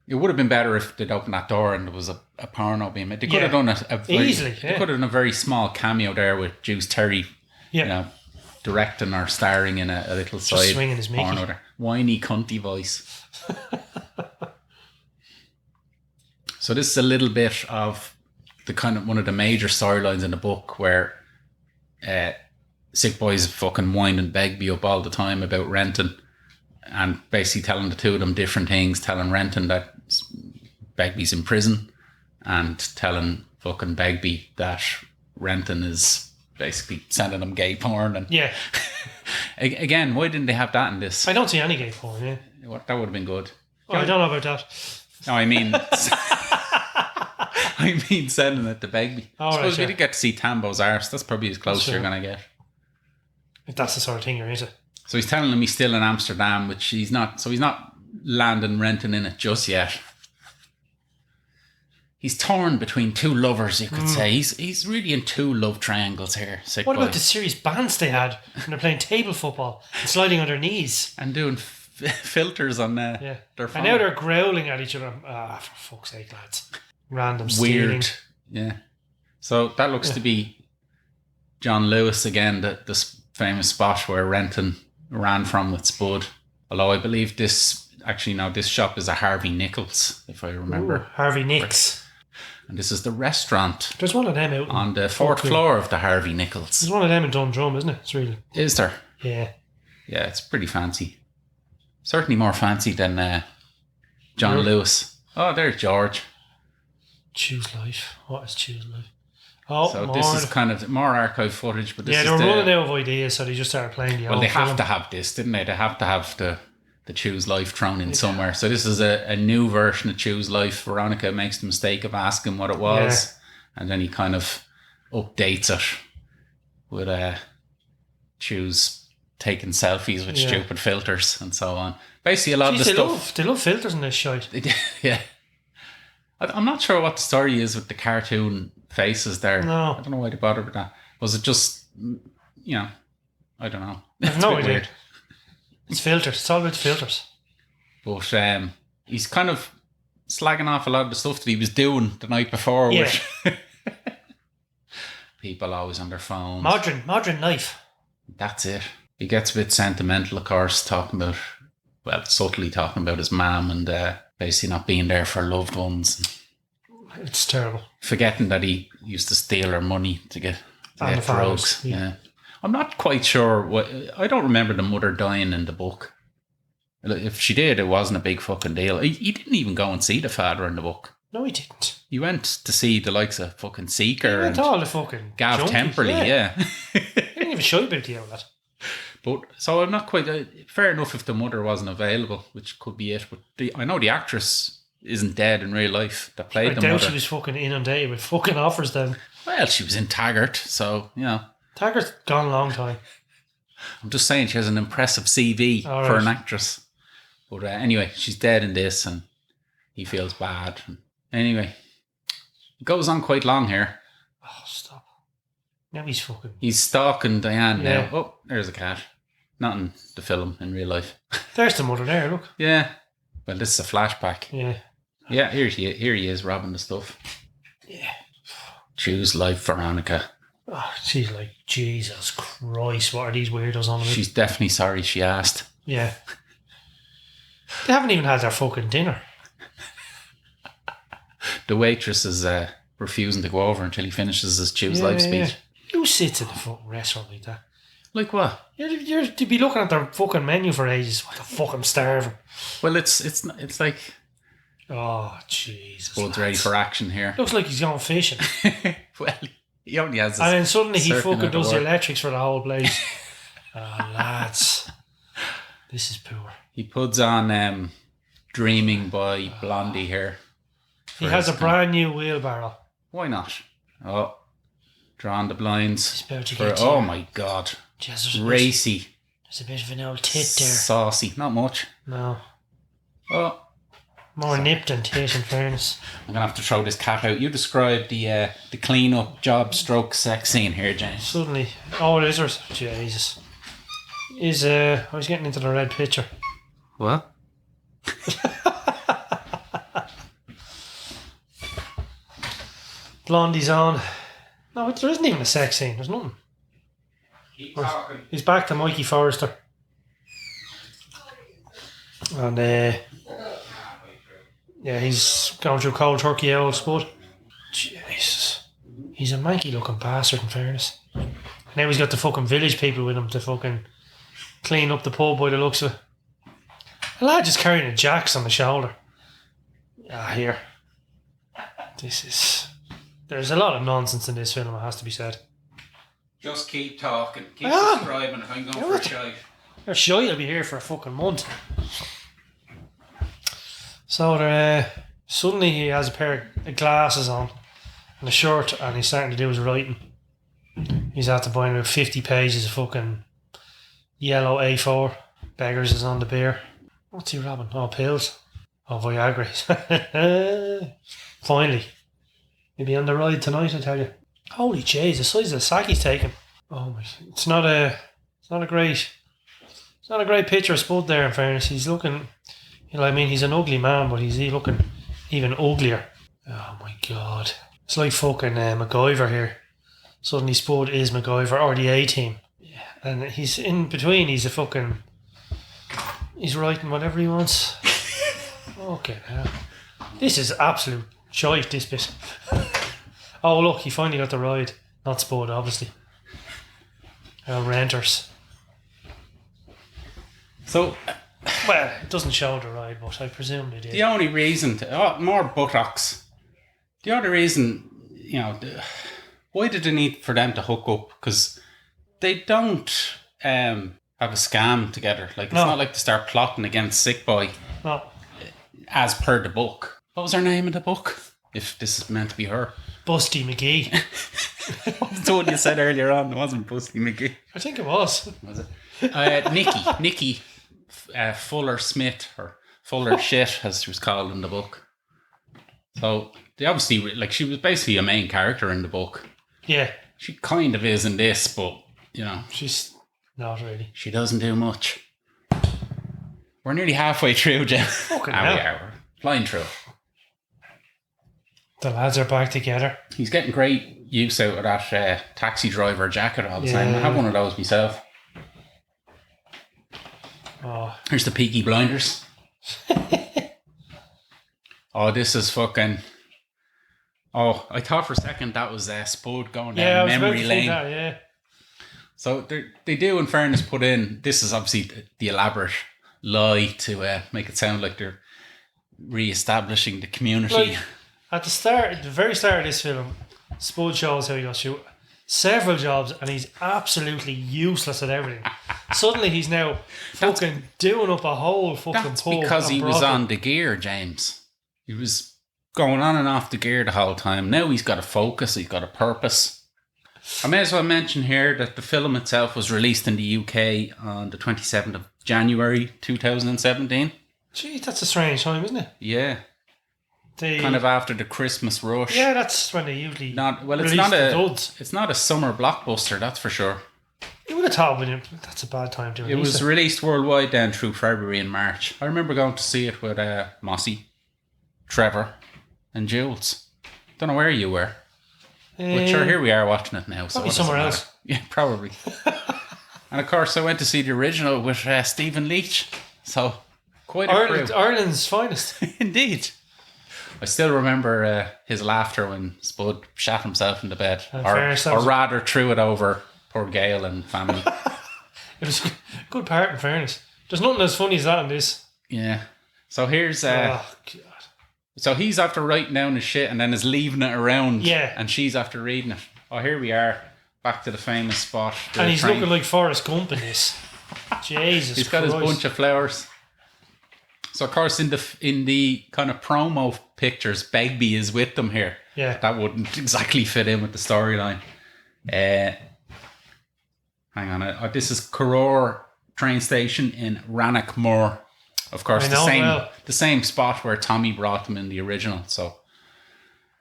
It would have been better if they'd opened that door and there was a porno being made. They could have done easily. They could have done a very small cameo there with Juice Terry, directing or starring in a little Just side swinging his Mickey. porno there. Whiny cunty voice. So this is a little bit of the kind of one of the major storylines in the book where Sick Boy's fucking winding Begbie up all the time about Renton and basically telling the two of them different things, telling Renton that Begbie's in prison and telling fucking Begbie that Renton is basically sending them gay porn. And yeah. Again, why didn't they have that in this? I don't see any gay porn, yeah. That would have been good. Well, I don't know about that. No, I mean... I mean sending it to Begbie. I suppose we did get to see Tambo's arse. That's probably as close as you're going to get. If that's the sort of thing you're into. So he's telling him he's still in Amsterdam, which he's not. So he's not landing Renton in it just yet. He's torn between two lovers, you could say. He's really in two love triangles here. What about the serious bands they had when they're playing table football and sliding on their knees? And doing filters on their phone. And now they're growling at each other. For fuck's sake, lads. Random stealing. Weird. Yeah. So that looks to be John Lewis again, the famous spot where Renton ran from with Spud. Although I believe this shop is a Harvey Nichols, if I remember. Ooh, Harvey Nicks. And this is the restaurant. There's one of them out on the fourth floor of the Harvey Nichols. There's one of them in Dundrum, isn't it? It's really. Is there? Yeah. Yeah, it's pretty fancy. Certainly more fancy than John Lewis. Oh, there's George. Choose Life. What is Choose Life? Oh, so this is kind of more archive footage, but this they were running out of ideas, so they just started playing the old. Well, they have to have this, didn't they? They have to have the Choose Life thrown in somewhere. So this is a new version of Choose Life. Veronica makes the mistake of asking what it was, and then he kind of updates it with Choose taking selfies with stupid filters and so on. Basically, a lot of the stuff. They love filters in this shite. Yeah. I'm not sure what the story is with the cartoon faces there. No. I don't know why they bothered with that. Was it just, I don't know. I have no idea. Weird. It's filters. It's all about filters. But he's kind of slagging off a lot of the stuff that he was doing the night before. Yeah. With people always on their phones. Modern life. That's it. He gets a bit sentimental, of course, subtly talking about his mum and basically not being there for loved ones. It's terrible. Forgetting that he used to steal her money to get drugs. Yeah. I'm not quite sure I don't remember the mother dying in the book. If she did, it wasn't a big fucking deal. He didn't even go and see the father in the book. No, he didn't. He went to see the likes of fucking Seeker and all the fucking Gav junkies, Temperley, He didn't even show you about the outlet. But so I'm not quite fair enough if the mother wasn't available, which could be it. But I know the actress isn't dead in real life that played the mother. I doubt she was fucking inundated with fucking offers then. Well, she was in Taggart, so Taggart's gone a long time. I'm just saying she has an impressive CV for an actress. But anyway, she's dead in this, and he feels bad. Anyway, it goes on quite long here. Oh, stop! Now he's stalking Diane now. Oh, there's a cat. Not in the film, in real life. There's the mother there, look. Yeah. Well, this is a flashback. Yeah. Yeah, here he is robbing the stuff. Yeah. Choose Life, Veronica. Oh, she's like, Jesus Christ, what are these weirdos on about? She's definitely sorry she asked. Yeah. They haven't even had their fucking dinner. The waitress is refusing to go over until he finishes his Choose Life speech. Yeah. Who sits in a fucking restaurant like that? Like what? You'd be looking at their fucking menu for ages. What the fuck, I'm starving. Well, it's like... Oh, Jesus. Bud's ready for action here. Looks like he's going fishing. Well, he only has this. And then suddenly he fucking does the electrics for the whole place. Lads. This is poor. He puts on Dreaming by Blondie here. He has a brand new wheelbarrow. Why not? Oh. Drawing the blinds. He's about to For, get oh my God. Jeez, Racy. there's a bit of an old tit there. Saucy. Not much. No. Oh. More nip than tit, in fairness. I'm going to have to throw this cap out. You described the clean-up job stroke sex scene here, James. Suddenly. Oh, it is her. Jesus. I was getting into the red picture. What? Blondie's on. No, there isn't even a sex scene. There's nothing. Keep talking. He's back to Mikey Forrester. And yeah, he's going through cold turkey old Spud. Jesus. He's a manky looking bastard, in fairness. Now he's got the fucking village people with him to fucking clean up the pub by the looks of it. A lad just carrying a jacks on the shoulder. Here. There's a lot of nonsense in this film, it has to be said. Just keep talking. Keep describing if I'm going for a shite. You're sure you'll be here for a fucking month. So suddenly he has a pair of glasses on and a shirt, and he's starting to do his writing. He's after buying about 50 pages of fucking yellow A4. Beggars is on the beer. What's he robbing? Oh, pills. Oh, Viagra. Finally. He'll be on the ride tonight, I tell you. Holy jeez, the size of the sack he's taking. Oh my! It's not a great picture of Spud there. In fairness, he's looking. He's an ugly man, but he's looking even uglier. Oh my God! It's like fucking MacGyver here. Suddenly, Spud is MacGyver or the A-Team. Yeah, and he's in between. He's writing whatever he wants. Okay, this is absolute shite. This bit. Oh look, he finally got the ride. Not Spud, obviously. Renters. So, well, it doesn't show the ride, but I presume they did. The only reason more buttocks. The only reason, why did they need for them to hook up? Because they don't have a scam together. Like it's not like they start plotting against Sick Boy. No. As per the book. What was her name in the book? If this is meant to be her. Busty McGee. That's what you said earlier on. It wasn't Busty McGee. I think it was. Was it? Nikki Fuller Smith, or Fuller Shit, as she was called in the book. So they obviously, she was basically a main character in the book. Yeah. She kind of is in this, but she's not really. She doesn't do much. We're nearly halfway through, Jen. Fucking hell. We are. We're flying through. The lads are back together. He's getting great use out of that taxi driver jacket all the time. I have one of those myself. Oh. Here's the Peaky Blinders. Oh, this is fucking... Oh, I thought for a second that was Spud going down memory lane. That, yeah. So they do, in fairness, put in... This is obviously the elaborate lie to make it sound like they're re-establishing the community. At the very start of this film, Spud shows how he got through several jobs and he's absolutely useless at everything. Suddenly he's now fucking doing up a whole fucking That's pub. because he was on the gear, James. He was going on and off the gear the whole time. Now he's got a focus, he's got a purpose. I may as well mention here that the film itself was released in the UK on the 27th of January 2017. Gee, that's a strange time, isn't it? Yeah. Kind of after the Christmas rush. Yeah, that's when they usually it's not a summer blockbuster, that's for sure. You would have thought that's a bad time to release it. It was released worldwide then through February and March. I remember going to see it with Mossy, Trevor and Jules. Don't know where you were. But sure, here we are watching it now. Probably somewhere else. Yeah, probably. And of course I went to see the original with Stephen Leach. So, quite a crew. Ireland's finest. Indeed. I still remember his laughter when Spud shat himself in the bed. Or rather threw it over poor Gail and family. It was a good part, in fairness. There's nothing as funny as that in this. Yeah. So here's... oh, God. So he's after writing down his shit and then is leaving it around. Yeah. And she's after reading it. Oh, here we are. Back to the famous spot. And he's looking like Forrest Gump in this. Jesus He's got Christ. his bunch of flowers. So, of course, in the kind of promo pictures, Begbie is with them here. Yeah. That wouldn't exactly fit in with the storyline. Hang on. This is Caror train station in Rannochmore. Of course, the same spot where Tommy brought them in the original. So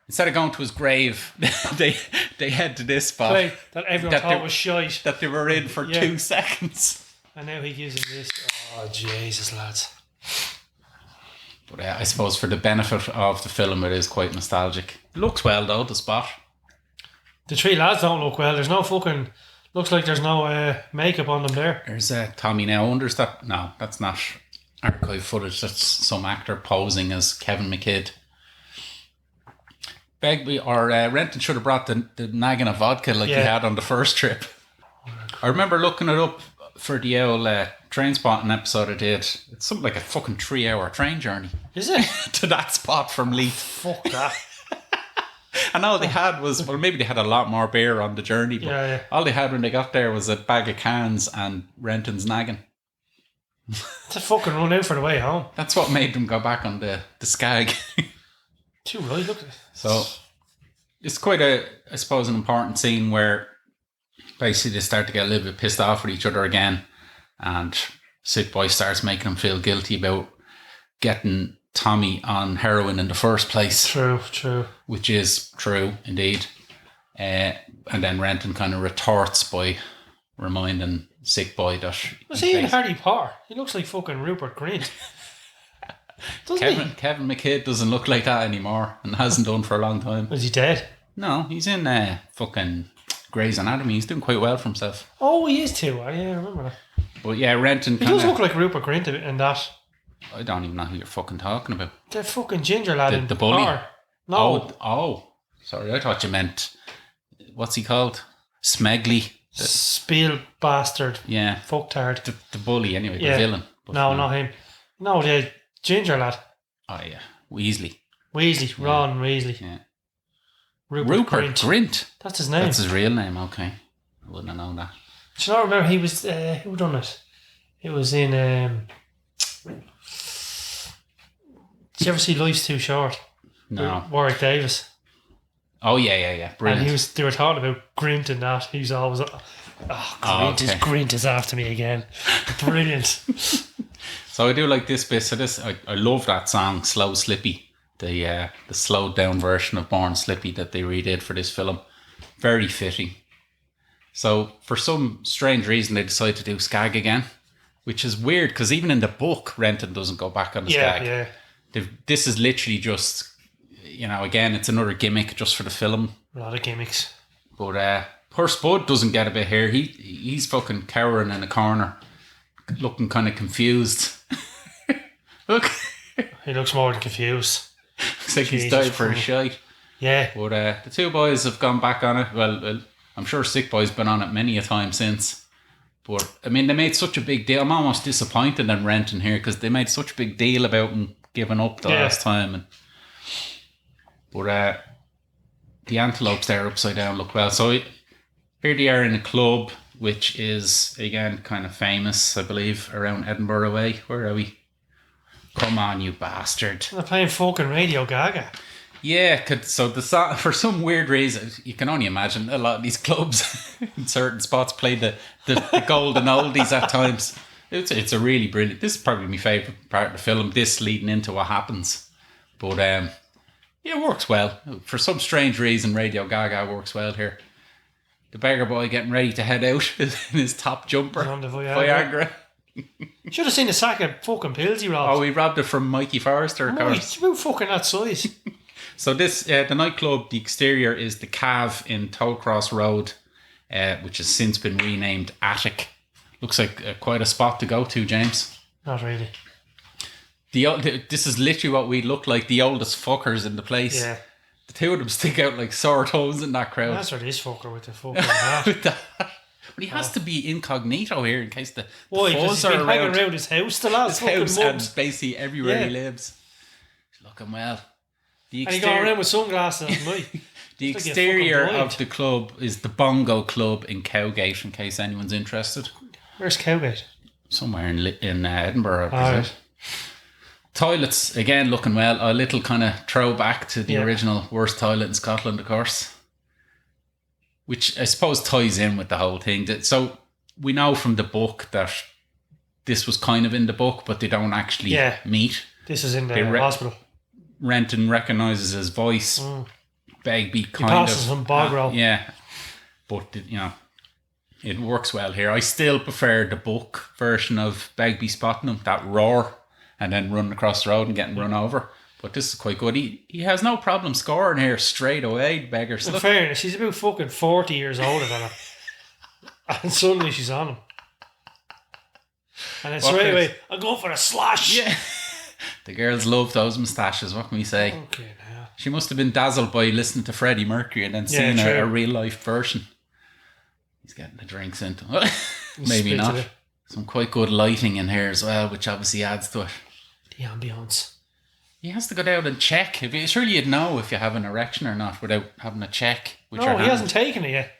instead of going to his grave, they head to this spot. Wait, that everyone thought was shite. That they were in for 2 seconds. And now he gives him this. Oh, Jesus, lads. But I suppose for the benefit of the film, it is quite nostalgic. It looks well, though, the spot. The 3 lads don't look well. There's no fucking... Looks like there's no makeup on them there. There's Tommy now wonders that... No, that's not archive footage. That's some actor posing as Kevin McKidd. Begbie or Renton should have brought the nagging of vodka like he had on the first trip. I remember looking it up for the old Trainspotting episode I did. It's something like a fucking 3-hour train journey. Is it? To that spot from Leith. Fuck that. And all they had was, well, maybe they had a lot more beer on the journey, but all they had when they got there was a bag of cans and Renton's nagging. It's a fucking run out for the way home. That's what made them go back on the skag. Too right, look at it. So it's quite I suppose, an important scene where basically they start to get a little bit pissed off with each other again, and Sick Boy starts making them feel guilty about getting Tommy on heroin in the first place. True. Which is true, indeed. And then Renton kind of retorts by reminding Sick Boy that... Was he in Harry Potter? He looks like fucking Rupert Grint. Kevin McKidd doesn't look like that anymore and hasn't done for a long time. Is he dead? No, he's in fucking Grey's Anatomy. He's doing quite well for himself. Oh, he is too. I remember that. But yeah, Renton He does look like Rupert Grint in that. I don't even know who you're fucking talking about. The fucking ginger lad in the bully. Potter. No. Oh, sorry, I thought you meant, what's he called? Smegly. Spiel bastard. Yeah. Fucktard. The bully, anyway, the villain. But no, not him. No, the ginger lad. Oh, yeah. Weasley. Ron Weasley. Yeah. Rupert Grint. That's his name. That's his real name, okay. I wouldn't have known that. Do you not remember he was, who done it? It was in, did you ever see Life's Too Short? No. Warwick Davis. Oh, yeah. Brilliant. And they were talking about Grint and that. He's always, Grint is after me again. Brilliant. So I do like this bit. So I love that song, Slow Slippy. The slowed down version of Born Slippy that they redid for this film. Very fitting. So for some strange reason they decide to do Skag again, which is weird because even in the book Renton doesn't go back on the Skag. Yeah. This is literally just, again, it's another gimmick just for the film. A lot of gimmicks. But poor Spud doesn't get a bit here. He's fucking cowering in a corner, looking kind of confused. Look. He looks more than confused. Looks like he's died for a shite. Yeah. But the two boys have gone back on it. Well, I'm sure Sick Boy's been on it many a time since. But, I mean, they made such a big deal. I'm almost disappointed in Renton here because they made such a big deal about him giving up the last time. But the antelopes there upside down look well. So here they are in a club, which is, again, kind of famous, I believe, around Edinburgh way. Where are we? Come on, you bastard. They're playing fucking Radio Gaga. Yeah, so the song, for some weird reason, you can only imagine a lot of these clubs in certain spots play the golden oldies at times. It's a really brilliant. This is probably my favourite part of the film. This leading into what happens, but it works well for some strange reason. Radio Gaga works well here. The beggar boy getting ready to head out in his top jumper. On the Viagra. Should have seen the sack of fucking pills he robbed. Oh, we robbed it from Mikey Forrester, of course. It's about fucking that size. So this, the nightclub, the exterior is the Cav in Tollcross Road, which has since been renamed Attic. Looks like quite a spot to go to, James. Not really. This is literally what we look like, the oldest fuckers in the place. Yeah. The two of them stick out like sore toes in that crowd. That's where this fucker with the fucking hat. But he has to be incognito here in case the Why? Because he's been hanging around his house the last fucking month. And basically everywhere he lives. He's looking well. And he going around with sunglasses at night. The exterior of the club is the Bongo Club in Cowgate, in case anyone's interested. Where's Cowgate? Somewhere in Edinburgh, I presume. Toilets, again, looking well. A little kind of throwback to the original worst toilet in Scotland, of course. which I suppose ties in with the whole thing. So we know from the book that this was kind of in the book, but they don't actually meet. This is in the hospital. Renton recognises his voice. Begbie kind he passes of. Some bog roll. Yeah. But, it works well here. I still prefer the book version of Begbie spotting him, that roar, and then running across the road and getting run over. But this is quite good. He has no problem scoring here straight away, beggars. In fairness, she's about fucking 40 years older than her. And suddenly she's on him. And then straight away, I'm going for a slash. Yeah. The girls love those moustaches, what can we say? Okay, now. She must have been dazzled by listening to Freddie Mercury and then seeing a real life version. He's getting the drinks into it. Maybe not. Some quite good lighting in here as well, which obviously adds to it. The ambience. He has to go down and check. Surely you'd know if you have an erection or not without having a check. No, he hasn't taken it yet.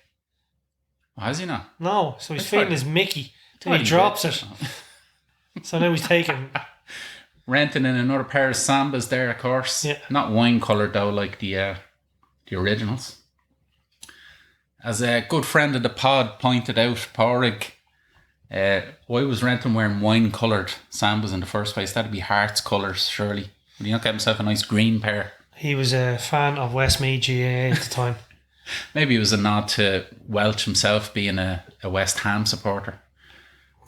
Oh, has he not? No, so he's feeling his Mickey. Then he drops it. So now he's taking... Renton in another pair of Sambas there, of course. Yeah. Not wine coloured though, like the originals. As a good friend of the pod pointed out, Porrig, why was Renton wearing wine coloured Sambas in the first place? That'd be Hearts colours, surely. Would he not get himself a nice green pair? He was a fan of Westmeath GAA at the time. Maybe it was a nod to Welch himself being a West Ham supporter.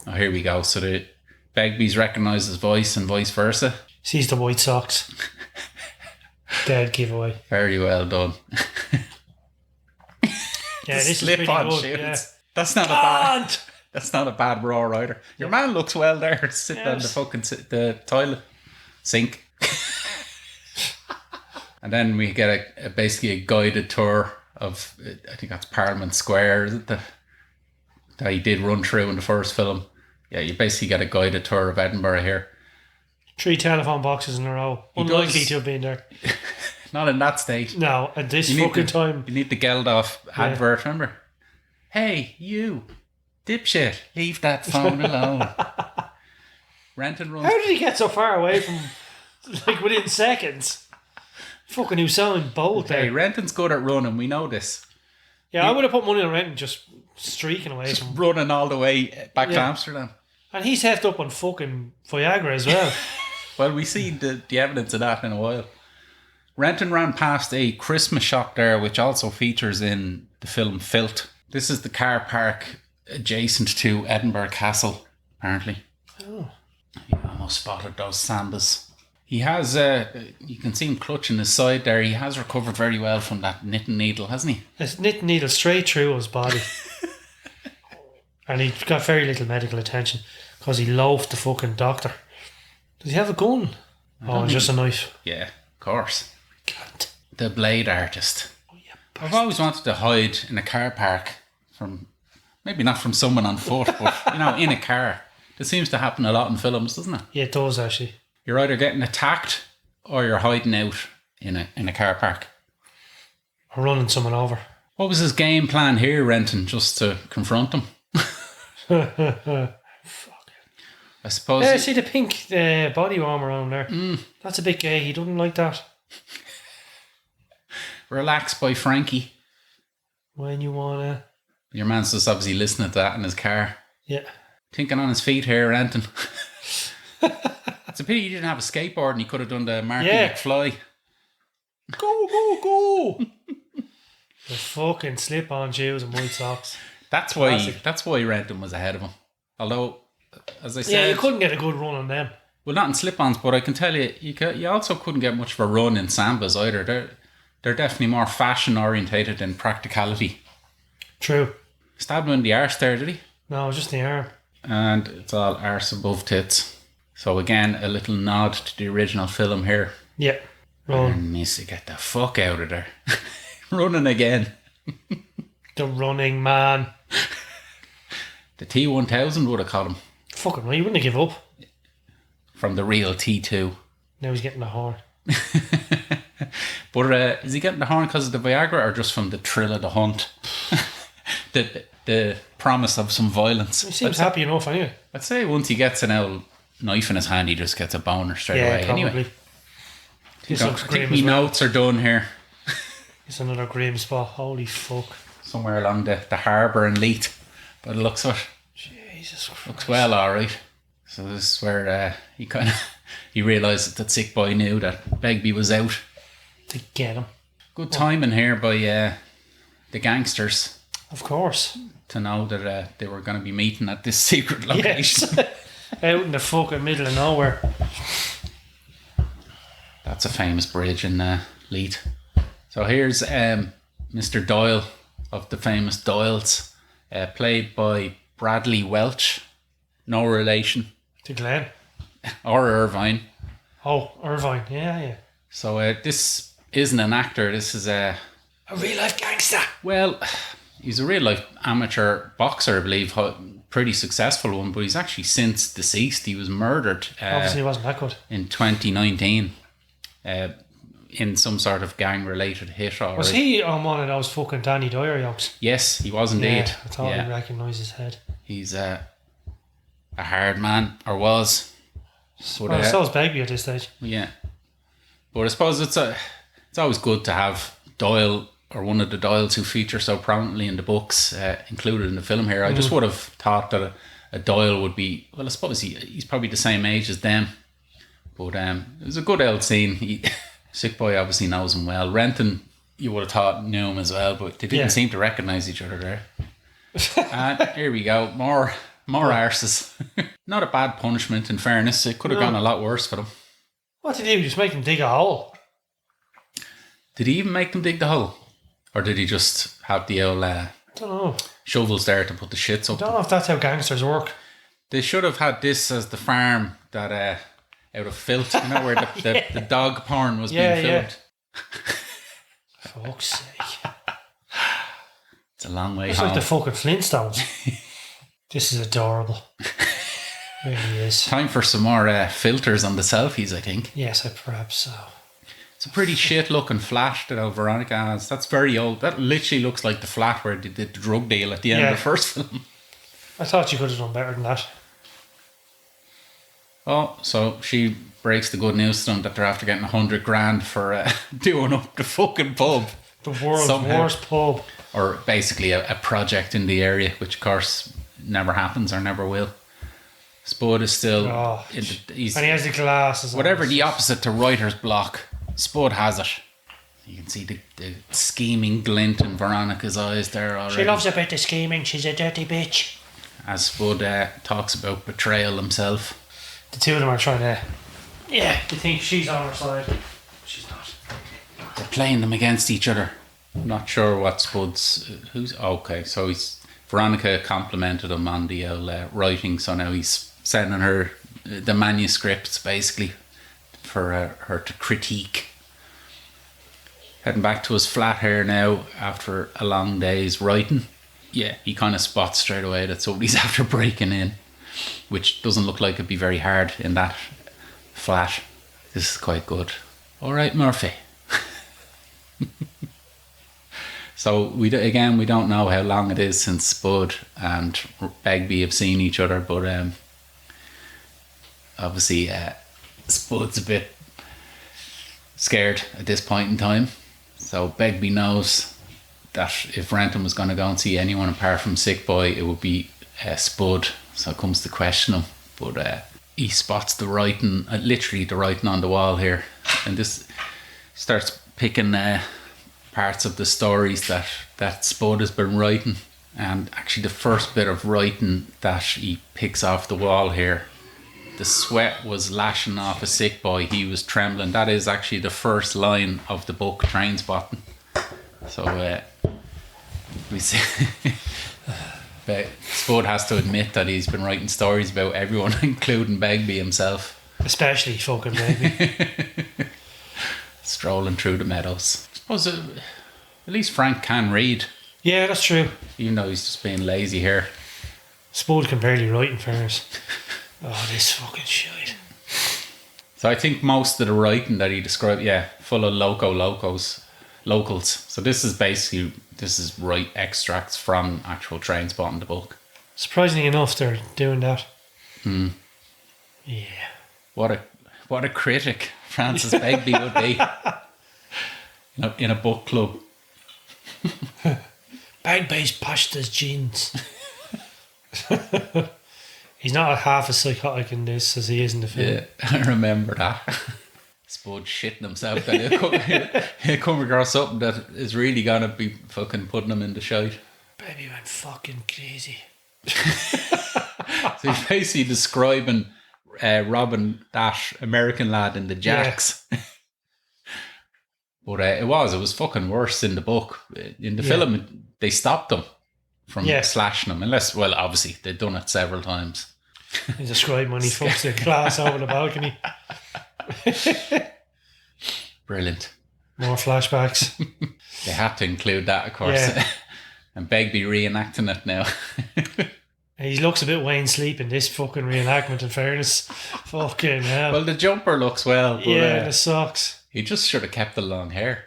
Oh, here we go. So the Begbie's recognised his voice and vice versa. Sees the White Sox. Dead giveaway. Very well done. Yeah, this is pretty good. Yeah. That's not a bad raw either. Your man looks well there, sitting on the fucking the toilet sink. And then we get basically a guided tour of, I think that's Parliament Square, is it? That he did run through in the first film. Yeah, you basically get a guided tour of Edinburgh here. 3 telephone boxes in a row. Unlikely to have been there. Not in that state. No, at this time. You need the Geldof advert, remember? Hey, you, dipshit, leave that phone alone. Renton runs. How did he get so far away from, like, within seconds? Fucking Usain Bolt there. Hey, Renton's good at running, we know this. Yeah, I would have put money on Renton just streaking away. Just running all the way back to Amsterdam. And he's heft up on fucking Viagra as well. Well, we see the evidence of that in a while. Renton ran past a Christmas shop there, which also features in the film Filth. This is the car park adjacent to Edinburgh Castle, apparently. Oh. You almost spotted those Sambas. He has, you can see him clutching his side there. He has recovered very well from that knitting needle, hasn't he? It's knitting needle straight through his body. And he got very little medical attention because he loafed the fucking doctor. Does he have a gun? Oh, just a knife. Yeah, of course. Can't. The blade artist. Oh, yeah, I've always wanted to hide in a car park from, maybe not from someone on foot, but, in a car. This seems to happen a lot in films, doesn't it? Yeah, it does actually. You're either getting attacked or you're hiding out in a car park. Or running someone over. What was his game plan here, Renton, just to confront him? Fuck. I suppose. Yeah, see the pink body warmer on there. That's a bit gay. He doesn't like that. Relax by Frankie. When you wanna. Your man's just obviously listening to that in his car. Yeah. Thinking on his feet here, Renton. It's a pity you didn't have a skateboard and you could have done the Marky McFly. Go. The fucking slip-on shoes and white socks. That's why Renton was ahead of him. Although, as I said... Yeah, you couldn't get a good run on them. Well, not in slip-ons, but I can tell you, you also couldn't get much of a run in Sambas either. They're definitely more fashion-orientated than practicality. True. Stabbed him in the arse there, did he? No, just the arm. And it's all arse above tits. So again, a little nod to the original film here. Yeah. Run. And Missy, get the fuck out of there. Running again. The running man. The T1000 would have caught him. Fucking right, you wouldn't have give up. From the real T2. Now he's getting the horn. But is he getting the horn because of the Viagra or just from the thrill of the hunt? the promise of some violence. He seems happy enough anyway. I'd say once he gets an old knife in his hand, he just gets a boner straight away. Probably. Anyway. This looks I grim think my notes are done here. It's another grim spot. Holy fuck. somewhere along the harbour in Leith. But it looks of it. Jesus Christ. Looks well, alright. So this is where he realised that Sick Boy knew that Begbie was out. To get him. Good timing here by the gangsters. Of course. To know that they were going to be meeting at this secret location. Yes. Out in the fucking middle of nowhere. That's a famous bridge in Leith. So here's Mr. Doyle of the famous Doyles, played by Bradley Welch. No relation. To Glenn. Or Irvine. Oh, Irvine. Yeah. So this isn't an actor. This is a real life gangster. Well, he's a real life amateur boxer, I believe. Pretty successful one, but he's actually since deceased. He was murdered. Obviously, he wasn't that good. In 2019. In some sort of gang-related hit. Was he on one of those fucking Danny Dyer yokes? Yes, he was indeed. Yeah, I thought I recognised his head. He's a hard man, or was. But so is Begbie at this stage. Yeah. But I suppose it's always good to have Doyle, or one of the Doyles who feature so prominently in the books, included in the film here. I just would have thought that a Doyle would be, well, I suppose he's probably the same age as them. But it was a good old scene. Sick Boy obviously knows him well. Renton, you would have thought knew him as well, but they didn't seem to recognise each other there. And here we go, more arses. Not a bad punishment, in fairness. It could have gone a lot worse for them. What did he do? Just make them dig a hole? Did he even make them dig the hole? Or did he just have the old I don't know. shovels there to put the shits up? I don't know if that's how gangsters work. They should have had this as the farm that out of filth, where the dog porn was being filmed. Fuck's sake. It's a long way It's home. like the fucking Flintstones. This is adorable. Really is. Time for some more filters on the selfies, I think. Yes, perhaps so. It's a pretty shit looking flat that Veronica has. That's very old. That literally looks like the flat where they did the drug deal at the end of the first film. I thought you could have done better than that. Oh, so she breaks the good news to them that they're after getting 100 grand for doing up the fucking pub. The world's worst pub. Or basically a project in the area, which of course never happens or never will. Spud is still... and he has the glasses whatever on. The opposite to writer's block, Spud has it. You can see the scheming glint in Veronica's eyes there already. She loves a bit of scheming. She's a dirty bitch. As Spud talks about betrayal himself. The two of them are trying to... Yeah, they think she's on her side. She's not. They're playing them against each other. I'm not sure what Spud's... Okay, so Veronica complimented him on the writing, so now he's sending her the manuscripts, basically, for her to critique. Heading back to his flat here now, after a long day's writing. Yeah, he kind of spots straight away that somebody's after breaking in, which doesn't look like it'd be very hard in that flat. This is quite good. All right, Murphy. So we don't know how long it is since Spud and Begbie have seen each other, but obviously Spud's a bit scared at this point in time. So Begbie knows that if Renton was going to go and see anyone apart from Sick Boy, it would be Spud. So it comes to question him, but he spots the writing, literally the writing on the wall here, and this starts picking parts of the stories that Spud has been writing. And actually the first bit of writing that he picks off the wall here, the sweat was lashing off a Sick Boy, he was trembling. That is actually the first line of the book Trainspotting. So we see but Spud has to admit that he's been writing stories about everyone, including Begbie himself. Especially fucking Begbie. Strolling through the meadows. I suppose at least Frank can read. Yeah, that's true. Even though he's just being lazy here. Spud can barely write in fairness. Oh, this fucking shit. So I think most of the writing that he described, full of locals. So this is right extracts from actual Trainspotting, the book. Surprisingly enough, they're doing that. Yeah. What a critic Francis Begbie would be in a book club. Bagby's pushed his jeans. He's not half as psychotic in this as he is in the film. Yeah, I remember that. Spud shitting himself. And he'll come across something that is really going to be fucking putting him in the shite. Baby went fucking crazy. So he's basically describing robbing that American lad in the Jacks. Yeah. But it was fucking worse in the book. In the film, they stopped him from slashing him. Unless, well, obviously, they'd done it several times. He described when he fucks the glass over the balcony. Brilliant. More flashbacks. They had to include that, of course. Yeah. And Begbie reenacting it now. He looks a bit Wayne Sleep in this fucking reenactment, in fairness. Fucking hell. Well, the jumper looks well. But, the socks. He just should have kept the long hair.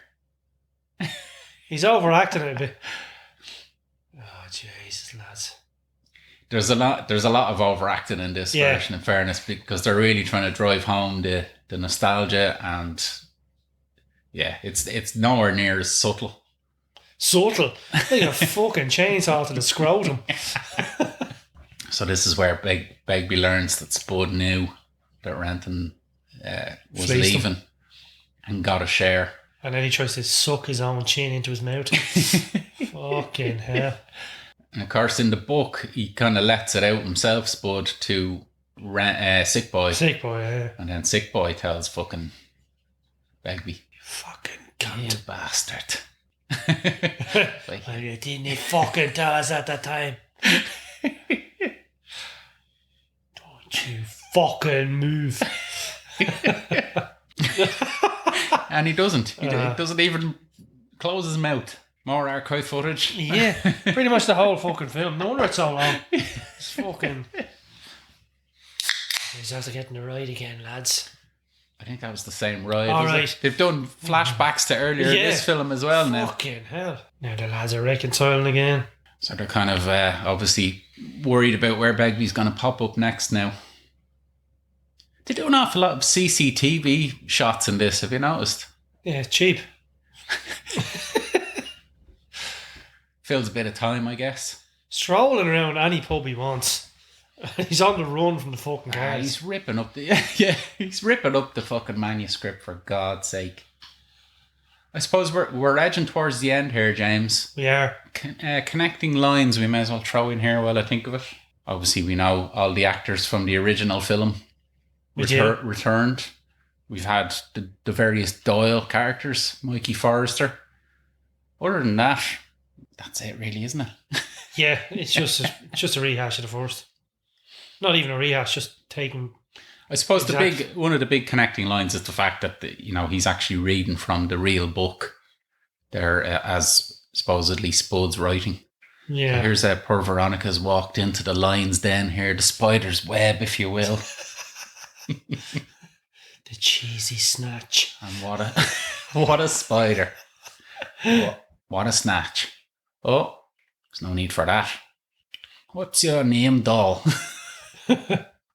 He's overacting it a bit. Oh, Jesus, lads. There's a lot of overacting in this version, in fairness, because they're really trying to drive home the nostalgia, and it's nowhere near as subtle. Subtle? Like a fucking chainsaw to the scrotum. So this is where Begbie learns that Spud knew that Renton was leaving and got a share. And then he tries to suck his own chin into his mouth. Fucking hell. And of course, in the book, he kind of lets it out himself, Spud, to Sick Boy. Sick Boy, yeah. And then Sick Boy tells fucking Begbie, "You fucking cunt. You bastard." Well, you didn't fucking tell us at the time. Don't you fucking move. And he doesn't. He doesn't even close his mouth. More archive footage. Yeah, pretty much the whole fucking film. No wonder it's so long. It's fucking... He's after getting the ride again, lads. I think that was the same ride. All right. They've done flashbacks to earlier in this film as well now. Fucking hell. Now the lads are reconciling again. So they're kind of obviously worried about where Begbie's going to pop up next now. They do an awful lot of CCTV shots in this, have you noticed? Yeah, it's cheap. Fills a bit of time, I guess. Strolling around any pub he wants. He's on the run from the fucking cars. He's ripping up the he's ripping up the fucking manuscript, for God's sake. I suppose we're edging towards the end here, James. We are. Connecting lines we may as well throw in here while I think of it. Obviously, we know all the actors from the original film returned. We've had the various Doyle characters, Mikey Forrester. Other than that, that's it really, isn't it? Yeah, it's just a rehash of the first. Not even a rehash, just taking... I suppose one of the big connecting lines is the fact that he's actually reading from the real book there, as supposedly Spud's writing. Yeah. So here's poor Veronica's walked into the lion's den here, the spider's web, if you will. The cheesy snatch. And what a spider. What a snatch. Oh, there's no need for that. What's your name, doll?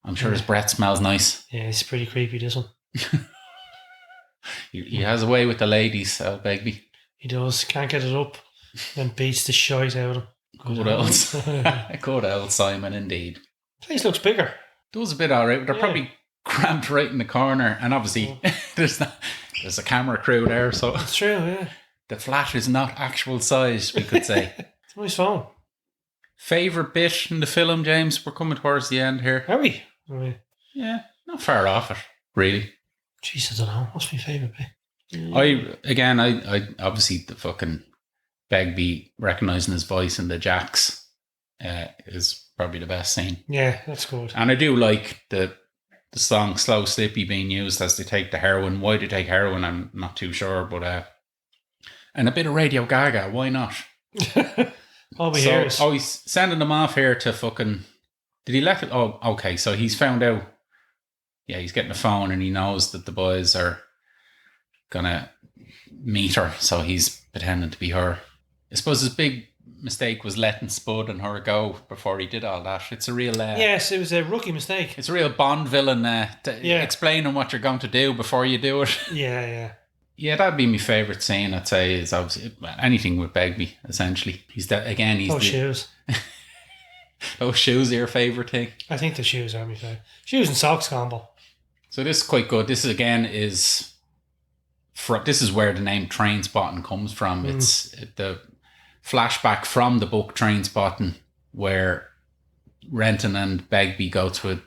I'm sure his breath smells nice. Yeah, it's pretty creepy, this one. He has a way with the ladies, Begbie. He does. Can't get it up. Then beats the shite out of him. Good old Simon, indeed. Place looks bigger. Does a bit alright. They're probably cramped right in the corner. And obviously, there's a camera crew there. So it's true, yeah. The flat is not actual size, we could say. It's a nice phone. Favourite bit in the film, James? We're coming towards the end here. Are we? Yeah, not far off it, really. Jeez, I don't know. What's my favourite bit? I obviously the fucking Begbie recognising his voice in the Jacks is probably the best scene. Yeah, that's good. And I do like the song Slow Slippy being used as they take the heroin. Why they take heroin, I'm not too sure, but and a bit of Radio Gaga, why not? All we hear is... Oh, he's sending them off here to fucking... Did he let it... Oh, okay, so he's found out... Yeah, he's getting a phone and he knows that the boys are gonna meet her, so he's pretending to be her. I suppose his big mistake was letting Spud and her go before he did all that. It's a real... yes, it was a rookie mistake. It's a real Bond villain explaining what you're going to do before you do it. Yeah. Yeah, that'd be my favourite scene, I'd say, is obviously anything with Begbie, essentially. He's Shoes. Those shoes are your favourite thing? I think the shoes are my favourite. Shoes and socks combo. So this is quite good. This again is this is where the name Trainspotting comes from. It's the flashback from the book Trainspotting, where Renton and Begbie go to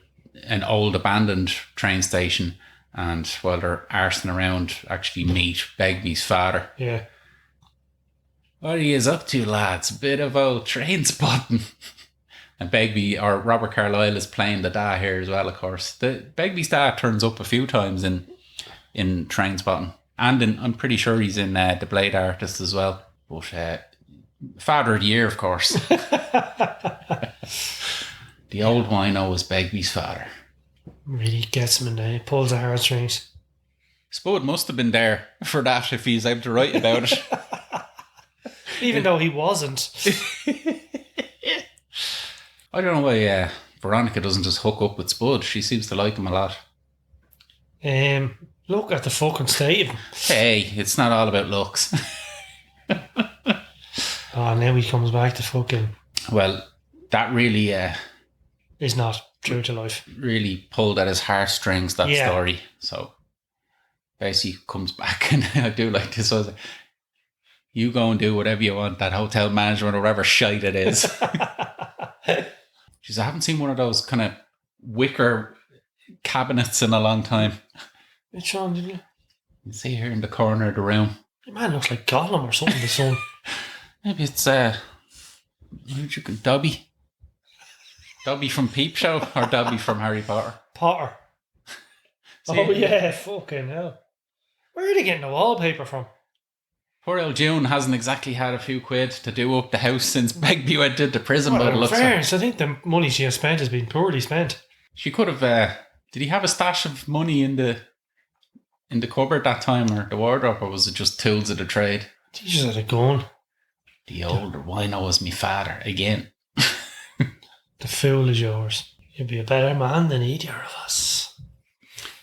an old abandoned train station, and while they're arsing around, actually meet Begbie's father. Yeah. What are you up to, lads? A bit of old Trainspotting. And Begbie, or Robert Carlyle, is playing the dad here as well, of course. Begbie's dad turns up a few times in Trainspotting. And I'm pretty sure he's in The Blade Artist as well. But Father of the Year, of course. The old wino is Begbie's father. Really gets him in there. He pulls the heartstrings. Spud must have been there for that if he's able to write about it. Even though he wasn't. I don't know why Veronica doesn't just hook up with Spud. She seems to like him a lot. Look at the fucking state of him. Hey, it's not all about looks. Oh, now he comes back to fucking... Well, that really... is not true to life. Really pulled at his heartstrings, that story. So, basically comes back, and I do like this. I was like, you go and do whatever you want, that hotel management or whatever shite it is. Jeez, I haven't seen one of those kind of wicker cabinets in a long time. Which one did you? You see here in the corner of the room. The man looks like Gollum or something, the son. Maybe it's Dobby. Dobby from Peep Show or Dobby from Harry Potter? Potter. Oh yeah, fucking hell. Where are they getting the wallpaper from? Poor old June hasn't exactly had a few quid to do up the house since Begbie went into prison. Well, by the looks of it. I think the money she has spent has been poorly spent. She could have. Did he have a stash of money in the cupboard that time, or the wardrobe, or was it just tools of the trade? He just had a gun. The older wino was me father again. The fool is yours. You'll be a better man than either of us.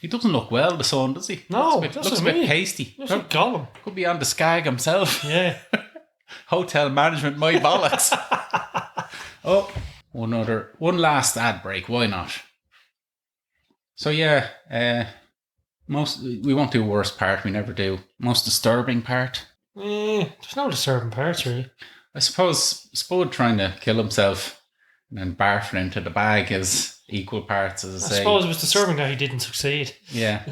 He doesn't look well, the son, does he? No, looks a bit pasty. Looks like Gollum. Could be on the skag himself. Yeah. Hotel management, my bollocks. Oh, one last ad break. Why not? So yeah, we won't do worst part. We never do. Most disturbing part. There's no disturbing parts really. I suppose Spud trying to kill himself and then barfing into the bag is equal parts, as I say. I suppose it was disturbing that he didn't succeed. Yeah.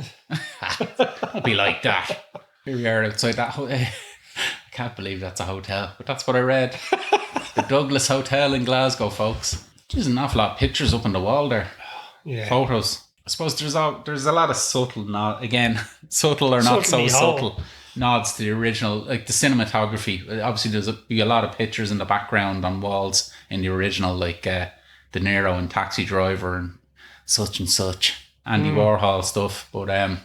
Don't be like that. Here we are outside that hotel. I can't believe that's a hotel, but that's what I read. The Douglas Hotel in Glasgow, folks. There's an awful lot of pictures up on the wall there. Yeah. Photos. I suppose there's a lot of subtle subtle or not so subtle nods to the original, like the cinematography. Obviously, there's be a lot of pictures in the background on walls in the original, like De Niro and Taxi Driver and such, Andy Warhol stuff. But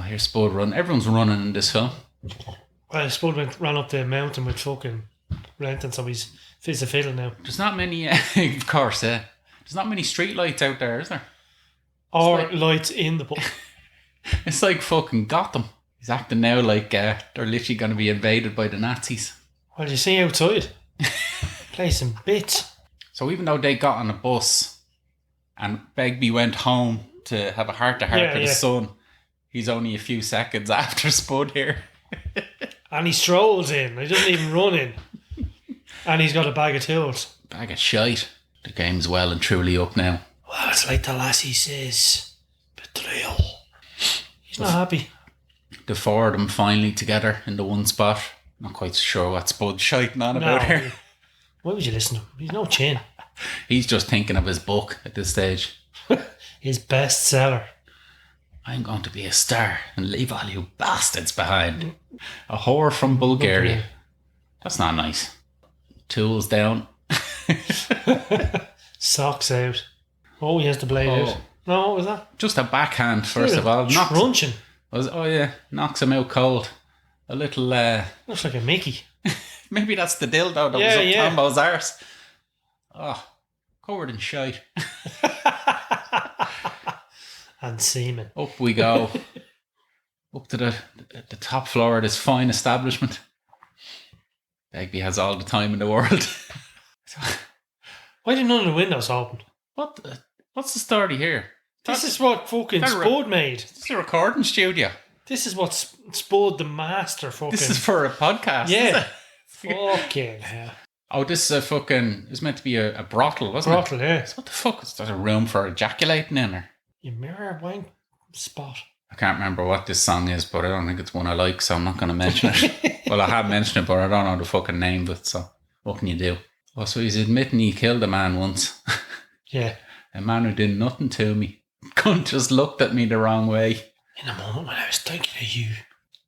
here's Spud run. Everyone's running in this film. Well, Spud ran up the mountain with fucking Renton, so he's fizz a fiddle now. There's not many, of course. There's not many street lights out there, is there? Or lights in the book. It's like fucking Gotham. He's acting now like they're literally going to be invaded by the Nazis. Well, you see outside. Place in bits. So even though they got on a bus and Begbie went home to have a heart-to-heart with his son, he's only a few seconds after Spud here. And he strolls in. He doesn't even run in. And he's got a bag of tools. Bag of shite. The game's well and truly up now. Well, it's like the lassie says. Betrayal. He's not happy. The four of them finally together in the one spot. Not quite sure what Spud's shiting on about here. Why would you listen to him? He's no chin. He's just thinking of his book at this stage. His bestseller. I'm going to be a star and leave all you bastards behind. A whore from Bulgaria. That's not nice. Tools down. Socks out. Oh, he has the blade out. No, what was that? Just a backhand, first of all. Crunching. Knocks him out cold. A little... Looks like a Mickey. Maybe that's the dildo that was up Tombo's arse. Oh, covered in shite. And semen. Up we go. up to the top floor of this fine establishment. Begbie has all the time in the world. Why did none of the windows open? What's the story here? This is what fucking Spud made. This is a recording studio. This is what Spud, the master, fucking... This is for a podcast, yeah. Fucking hell. Oh, this is it's meant to be a brothel, wasn't it? Brothel, yeah. So what the fuck? Is that a room for ejaculating in her? Your mirror wank spot. I can't remember what this song is, but I don't think it's one I like, so I'm not going to mention it. Well, I have mentioned it, but I don't know the fucking name of it, so what can you do? Oh, so he's admitting he killed a man once. Yeah. A man who did nothing to me. Cunt just looked at me the wrong way. In a moment when I was thinking of you.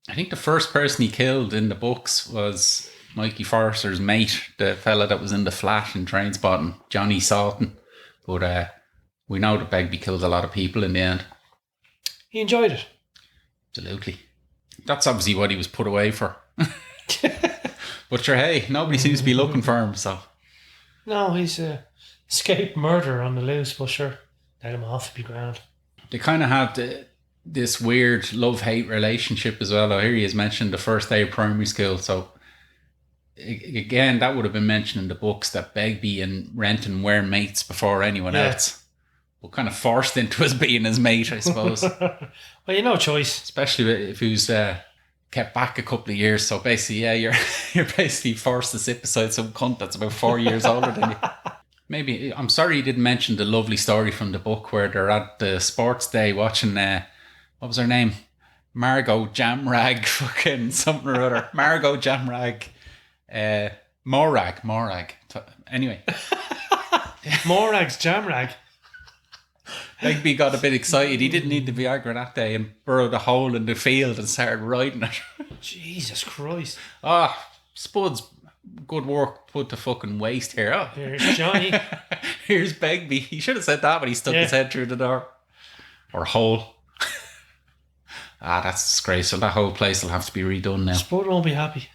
I think the first person he killed in the books was Mikey Forrester's mate, the fella that was in the flat in Trainspotting, Johnny Salton. But we know that Begbie killed a lot of people in the end. He enjoyed it. Absolutely. That's obviously what he was put away for. But sure, hey, nobody seems to be looking for him, so. No, he's a escaped murderer on the loose, but sure, let him off, it'd be grand. They kind of have this weird love-hate relationship as well. Here he has mentioned the first day of primary school, so again, that would have been mentioned in the books that Begbie and Renton were mates before anyone else. But kind of forced into us being his mate, I suppose. Well, you no choice. Especially if he was kept back a couple of years. So basically, yeah, you're basically forced to sit beside some cunt that's about 4 years older than you. Maybe, I'm sorry you didn't mention the lovely story from the book where they're at the sports day watching, what was her name? Margot Jamrag, fucking something or other. Margot Jamrag. Morag. Anyway. Morag's Jamrag. Begbie got a bit excited. He didn't need the Viagra that day and burrowed a hole in the field and started riding it. Jesus Christ. Spud's good work put to fucking waste here. Oh. Here's Johnny. Here's Begbie. He should have said that when he stuck his head through the door. Or hole. That's disgraceful. That whole place will have to be redone now. Spud won't be happy.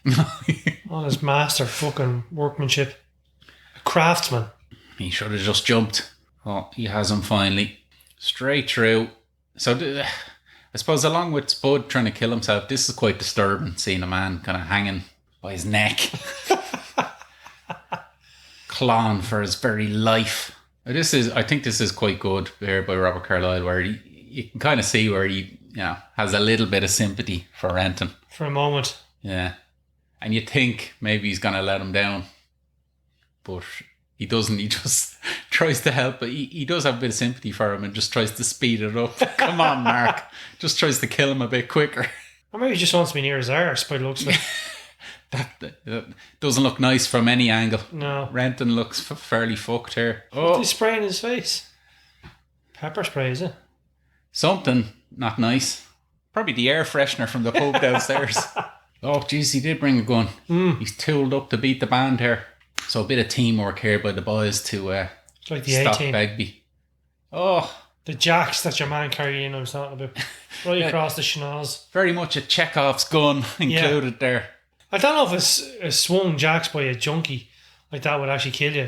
All his master fucking workmanship. A craftsman. He should have just jumped. Oh, he has him finally. Straight through. So I suppose along with Spud trying to kill himself, this is quite disturbing, seeing a man kind of hanging by his neck. Clawing for his very life. I think this is quite good here by Robert Carlyle, where you can kind of see where he has a little bit of sympathy for Renton. For a moment. Yeah. And you think maybe he's going to let him down. But he doesn't. He just tries to help. But he does have a bit of sympathy for him and just tries to speed it up. Come on, Mark. Just tries to kill him a bit quicker. Or maybe he just wants me near his arse by the looks of it. That doesn't look nice from any angle. No. Renton looks fairly fucked here. What's he spraying his face? Pepper spray, is it? Something not nice. Probably the air freshener from the pub downstairs. Oh, jeez, he did bring a gun. He's tooled up to beat the band here. So a bit of teamwork here by the boys to like the stop A-team. Begbie. Oh. The jacks that your man carried in, I was talking about. Right across the schnoz. Very much a Chekhov's gun included there. I don't know if a swung jacks by a junkie like that would actually kill you.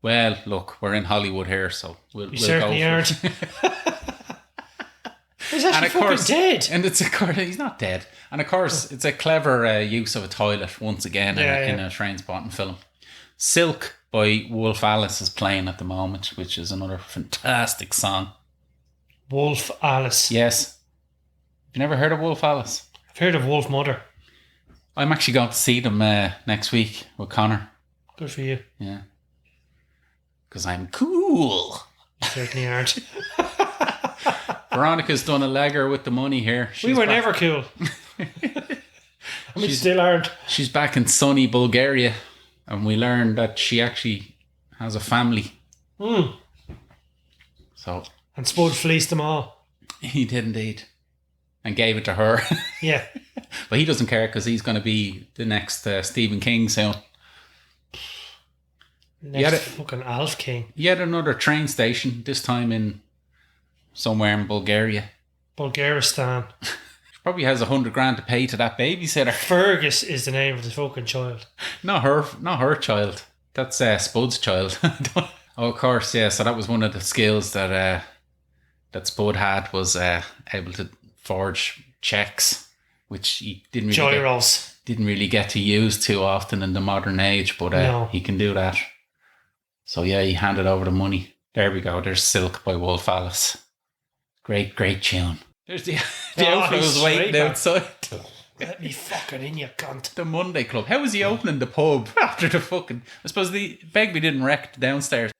Well, look, we're in Hollywood here, so we'll certainly go aren't. He's actually fucking dead. And he's not dead. And of course, it's a clever use of a toilet once again in a Trainspotting film. Silk by Wolf Alice is playing at the moment, which is another fantastic song. Wolf Alice. Yes. Have you never heard of Wolf Alice? I've heard of Wolf Mother. I'm actually going to see them next week with Connor. Good for you. Yeah. Because I'm cool. You certainly aren't. Veronica's done a legger with the money here. We were never cool. We still aren't. She's back in sunny Bulgaria. And we learned that she actually has a family. So. And Spud fleeced them all. He did indeed. And gave it to her. Yeah. But he doesn't care because he's going to be the next Stephen King soon. Next fucking Alf King. Yet another train station, this time in somewhere in Bulgaria. Bulgaristan. She probably has $100,000 to pay to that babysitter. Fergus is the name of the fucking child. Not her child. That's Spud's child. Oh, of course, yeah. So that was one of the skills that Spud had, was able to forge checks which he didn't really get to use too often in the modern age, but he can do that. So yeah, he handed over the money. There we go. There's Silk by Wolf Alice. Great tune. There's the outfit was waiting outside. Let me fucking in, you cunt. The Monday Club. How was he opening the pub after the fucking... I suppose the Begbie didn't wreck downstairs.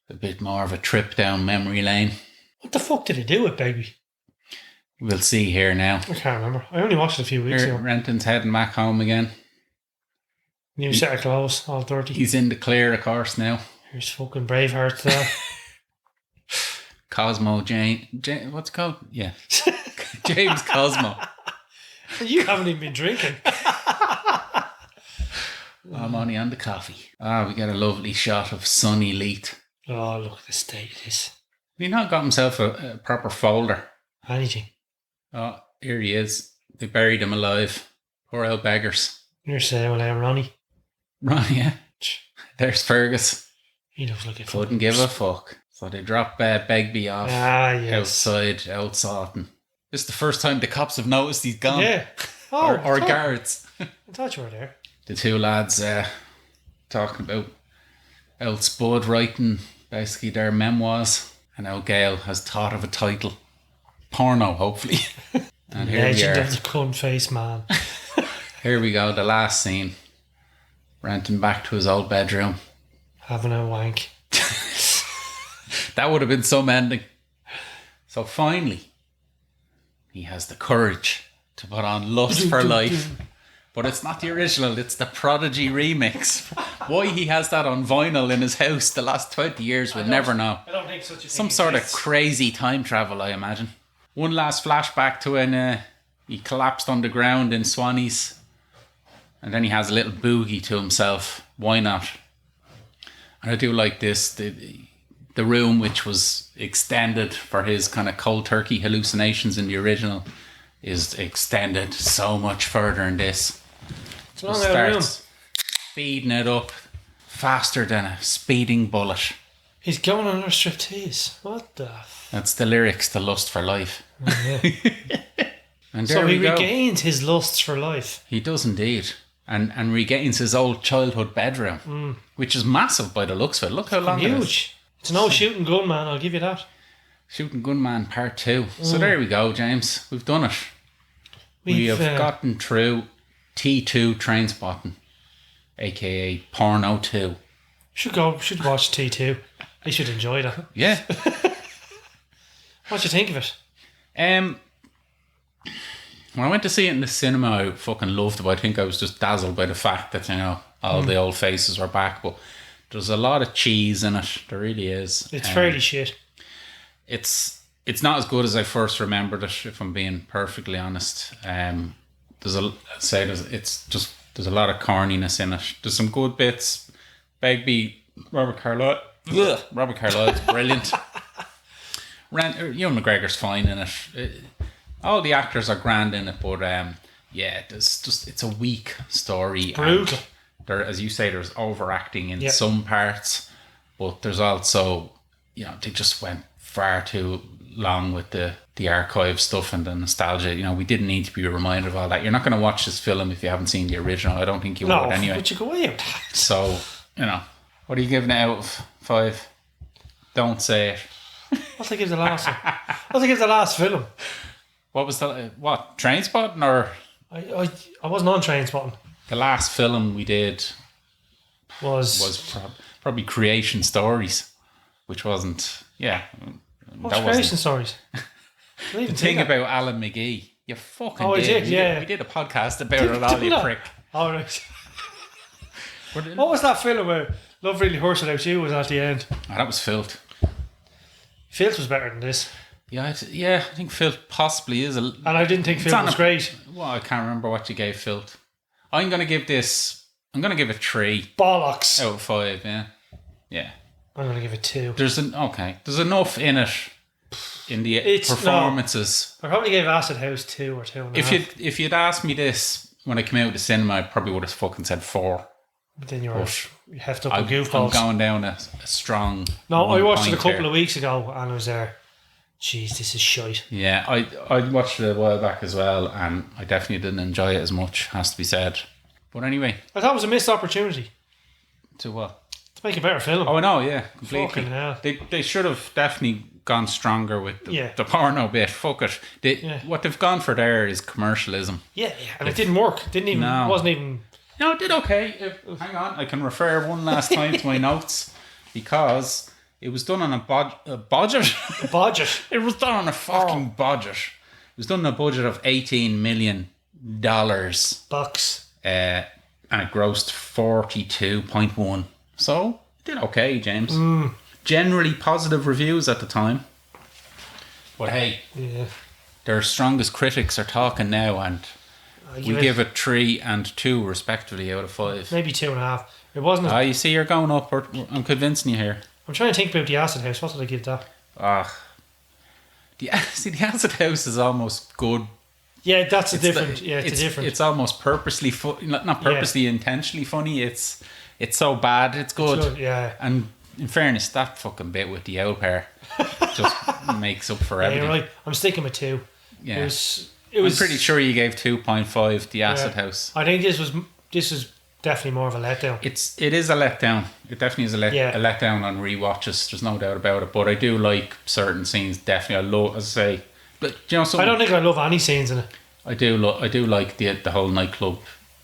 A bit more of a trip down memory lane. What the fuck did he do with Begbie? We'll see here now. I can't remember. I only watched it a few weeks ago. Renton's heading back home again. New set of clothes, all dirty. He's in the clear, of course, now. Here's fucking Braveheart there. Cosmo Jane, what's it called? Yeah. James Cosmo. You haven't even been drinking. I'm only on the coffee. We get a lovely shot of Sonny Leith. Oh, look at the state of this. He not got himself a proper folder. Anything. Oh, here he is. They buried him alive. Poor old beggars. You're saying, well, Ronnie. Ronnie, yeah. There's Fergus. He looks like a couldn't give a fuck. So they drop Begbie off outside, out Sawton. This is the first time the cops have noticed he's gone. Yeah. Or guards. I thought you were there. The two lads talking about old Spud writing basically their memoirs. And now Gail has thought of a title. Porno, hopefully. And here we are. Legend of the cunt face man. Here we go, the last scene. Renton back to his old bedroom. Having a wank. That would have been some ending. So finally, he has the courage to put on Lust for Life. But it's not the original, it's the Prodigy remix. Why he has that on vinyl in his house the last 20 years, we'll never know. I don't think such a thing Some sort of crazy time travel, I imagine. One last flashback to when he collapsed on the ground in Swannies. And then he has a little boogie to himself. Why not? And I do like this. The room, which was extended for his kind of cold turkey hallucinations in the original, is extended so much further in this. It's a long old room. Speeding it up faster than a speeding bullet. He's going on a striptease. What the... That's the lyrics to Lust for Life. Oh, yeah. And so he regains his lusts for life. He does indeed. And regains his old childhood bedroom, which is massive by the looks of it. Look how long it is. Huge. It's no shooting gun, man. I'll give you that. Shooting Gunman Part 2. So there we go, James. We've done it. We have gotten through T2 Trainspotting, aka Porno 2. Should watch T2. I should enjoy that. Yeah. What do you think of it? When I went to see it in the cinema, I fucking loved it. But I think I was just dazzled by the fact that, all the old faces were back. But there's a lot of cheese in it. There really is. It's fairly shit. It's not as good as I first remembered it, if I'm being perfectly honest. There's a lot of corniness in it. There's some good bits. Begbie, Robert Carlyle. Robert Carlyle's brilliant. Ewan McGregor's fine in it. All the actors are grand in it, but it's a weak story. Brutal. There, as you say, there's overacting in some parts, but there's also, they just went far too long with the archive stuff and the nostalgia. We didn't need to be reminded of all that. You're not going to watch this film if you haven't seen the original. I don't think you would anyway. But you go away with that. So, what are you giving it out of 5? Don't say it. What's I give the last one? What's I give the last film? What was Trainspotting or? I wasn't on Trainspotting. The last film we did was probably Creation Stories, which wasn't. Yeah. What's Creation Stories? The thing about Alan McGee. You fucking I did, yeah. We did a podcast about it, all you prick. All right. What was that film where Love Really Hurts Without You was at the end? Oh, that was Filth. Filth was better than this. Yeah, I think Filth possibly is. And I didn't think Filth was great. Well, I can't remember what you gave Filth. I'm going to give it 3. Bollocks. Out of 5, yeah. Yeah. I'm going to give it 2. There's enough in it, in the performances. No, I probably gave Acid House 2 or 2.5. If you'd asked me this when I came out of the cinema, I probably would have fucking said 4. But then you heft up with goofballs. I'm going down a strong. No, I watched it a couple of weeks ago and I was there. Jeez, this is shite. Yeah, I watched it a while back as well, and I definitely didn't enjoy it as much, has to be said. But anyway. I thought it was a missed opportunity. To what? To make a better film. Oh, no, yeah, completely. Fucking hell. They should have definitely gone stronger with the porno bit. Fuck it. What they've gone for there is commercialism. Yeah, and it didn't work. Wasn't even... No, it did okay. Hang on, I can refer one last time to my notes, because it was done on a budget. A budget? It was done on a fucking budget. It was done on a budget of $18 million. Bucks. And it grossed 42.1. So, it did okay, James. Generally positive reviews at the time. But hey, their strongest critics are talking now, and we give it 3 and 2 respectively out of 5. Maybe 2.5. It wasn't. You see, you're going up. I'm convincing you here. I'm trying to think about the Acid House. What did I give that? The Acid House is almost good. Yeah, that's a different. It's different. It's almost purposely not purposely intentionally funny. It's so bad. It's good. It's good, yeah. And in fairness, that fucking bit with the owl pair just makes up for everything. Yeah, you're right. I'm sticking with 2. Yeah. It was. I'm pretty sure you gave 2.5 the Acid House. I think this was definitely more of a letdown. It is a letdown. It definitely is a letdown on rewatches. There's no doubt about it. But I do like certain scenes. Definitely, I love, as I say. But you know, I don't think I love any scenes in it. I do like the whole nightclub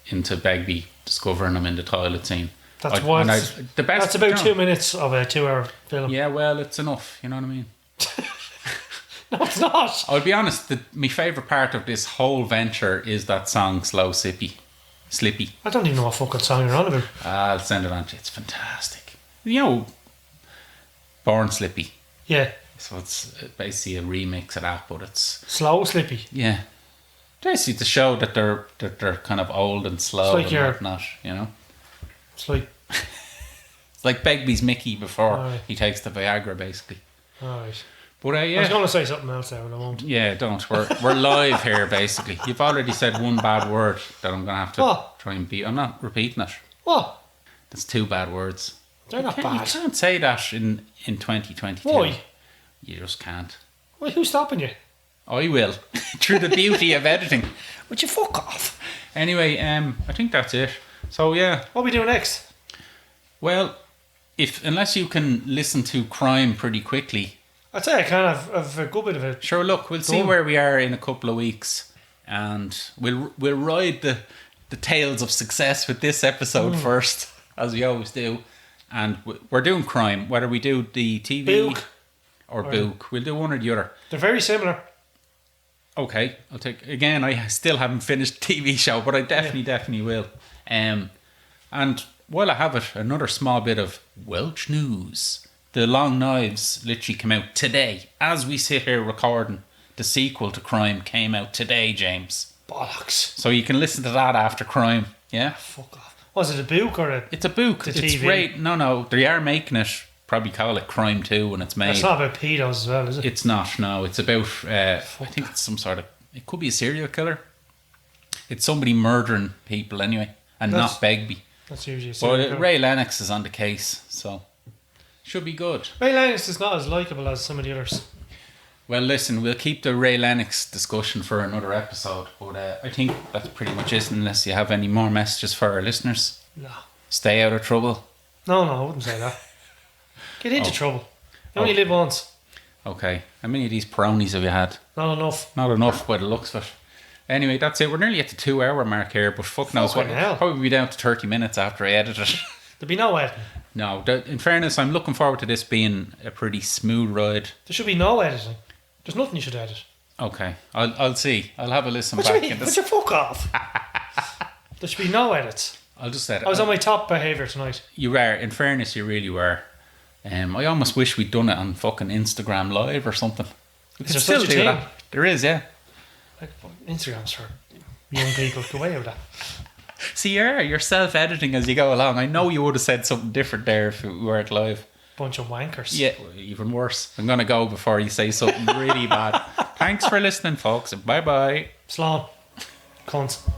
into Begbie discovering him in the toilet scene. That's the best. That's about 2 minutes of a 2-hour film. Yeah, well, it's enough. You know what I mean? No, it's not. I'll be honest. My favourite part of this whole venture is that song "Slow Slippy." I don't even know what fucking song you're on about. I'll send it on to you. It's fantastic. You know, Born Slippy. Yeah. So it's basically a remix of that, but it's Slow Slippy. Yeah. Basically to show that they're kind of old and slow and whatnot, you know. It's like it's like Begbie's Mickey before he takes the Viagra, basically. Alright. But I was going to say something else there, but I won't. Yeah, don't. We're live here, basically. You've already said one bad word that I'm going to have to try and beat. I'm not repeating it. What? That's 2 bad words. They're not bad. You can't say that in 2022. Why? You just can't. Why? Who's stopping you? I will. Through the beauty of editing. Would you fuck off? Anyway, I think that's it. So, yeah. What are we doing next? Well, unless you can listen to crime pretty quickly... I'd say I kind of have a good bit of it. Sure, look, we'll see where we are in a couple of weeks, and we'll ride the tales of success with this episode first, as we always do. And we're doing crime, whether we do the TV Book. or Book. We'll do one or the other. They're very similar. Okay, I'll take... Again, I still haven't finished the TV show, but I definitely will. And while I have it, another small bit of Welsh news. The Long Knives literally came out today. As we sit here recording, the sequel to Crime came out today, James. Bollocks. So you can listen to that after Crime, yeah? Fuck off. Was it a book or a... It's a book. It's TV? great. No, they are making it. Probably call it Crime 2 when it's made. It's not about pedos as well, is it? It's not, no. It's about... I think it's some sort of... It could be a serial killer. It's somebody murdering people anyway. And not Begbie. That's usually a serial killer. Ray Lennox is on the case, so... Should be good. Ray Lennox is not as likeable as some of the others. Well, listen, we'll keep the Ray Lennox discussion for another episode, but I think that's pretty much it, unless you have any more messages for our listeners. No. Stay out of trouble. No, I wouldn't say that. Get into trouble. You only live once. Okay. How many of these brownies have you had? Not enough. Not enough by the looks of it. Anyway, that's it. We're nearly at the 2-hour mark here, but fuck knows what. Probably be down to 30 minutes after I edit it. There'll be no editing. No, in fairness, I'm looking forward to this being a pretty smooth ride. There should be no editing. There's nothing you should edit. Okay, I'll see. I'll have a listen what back. Would you fuck off? There should be no edits. I'll just edit. I was on my top behaviour tonight. You were. In fairness, you really were. I almost wish we'd done it on fucking Instagram Live or something. Is there still do that? There is, yeah. Like, Instagram's for young people. Go away with that. See, you're self-editing as you go along. I know you would have said something different there if we weren't live. Bunch of wankers. Yeah, even worse. I'm going to go before you say something really bad. Thanks for listening, folks. Bye-bye. Slán. Cunts.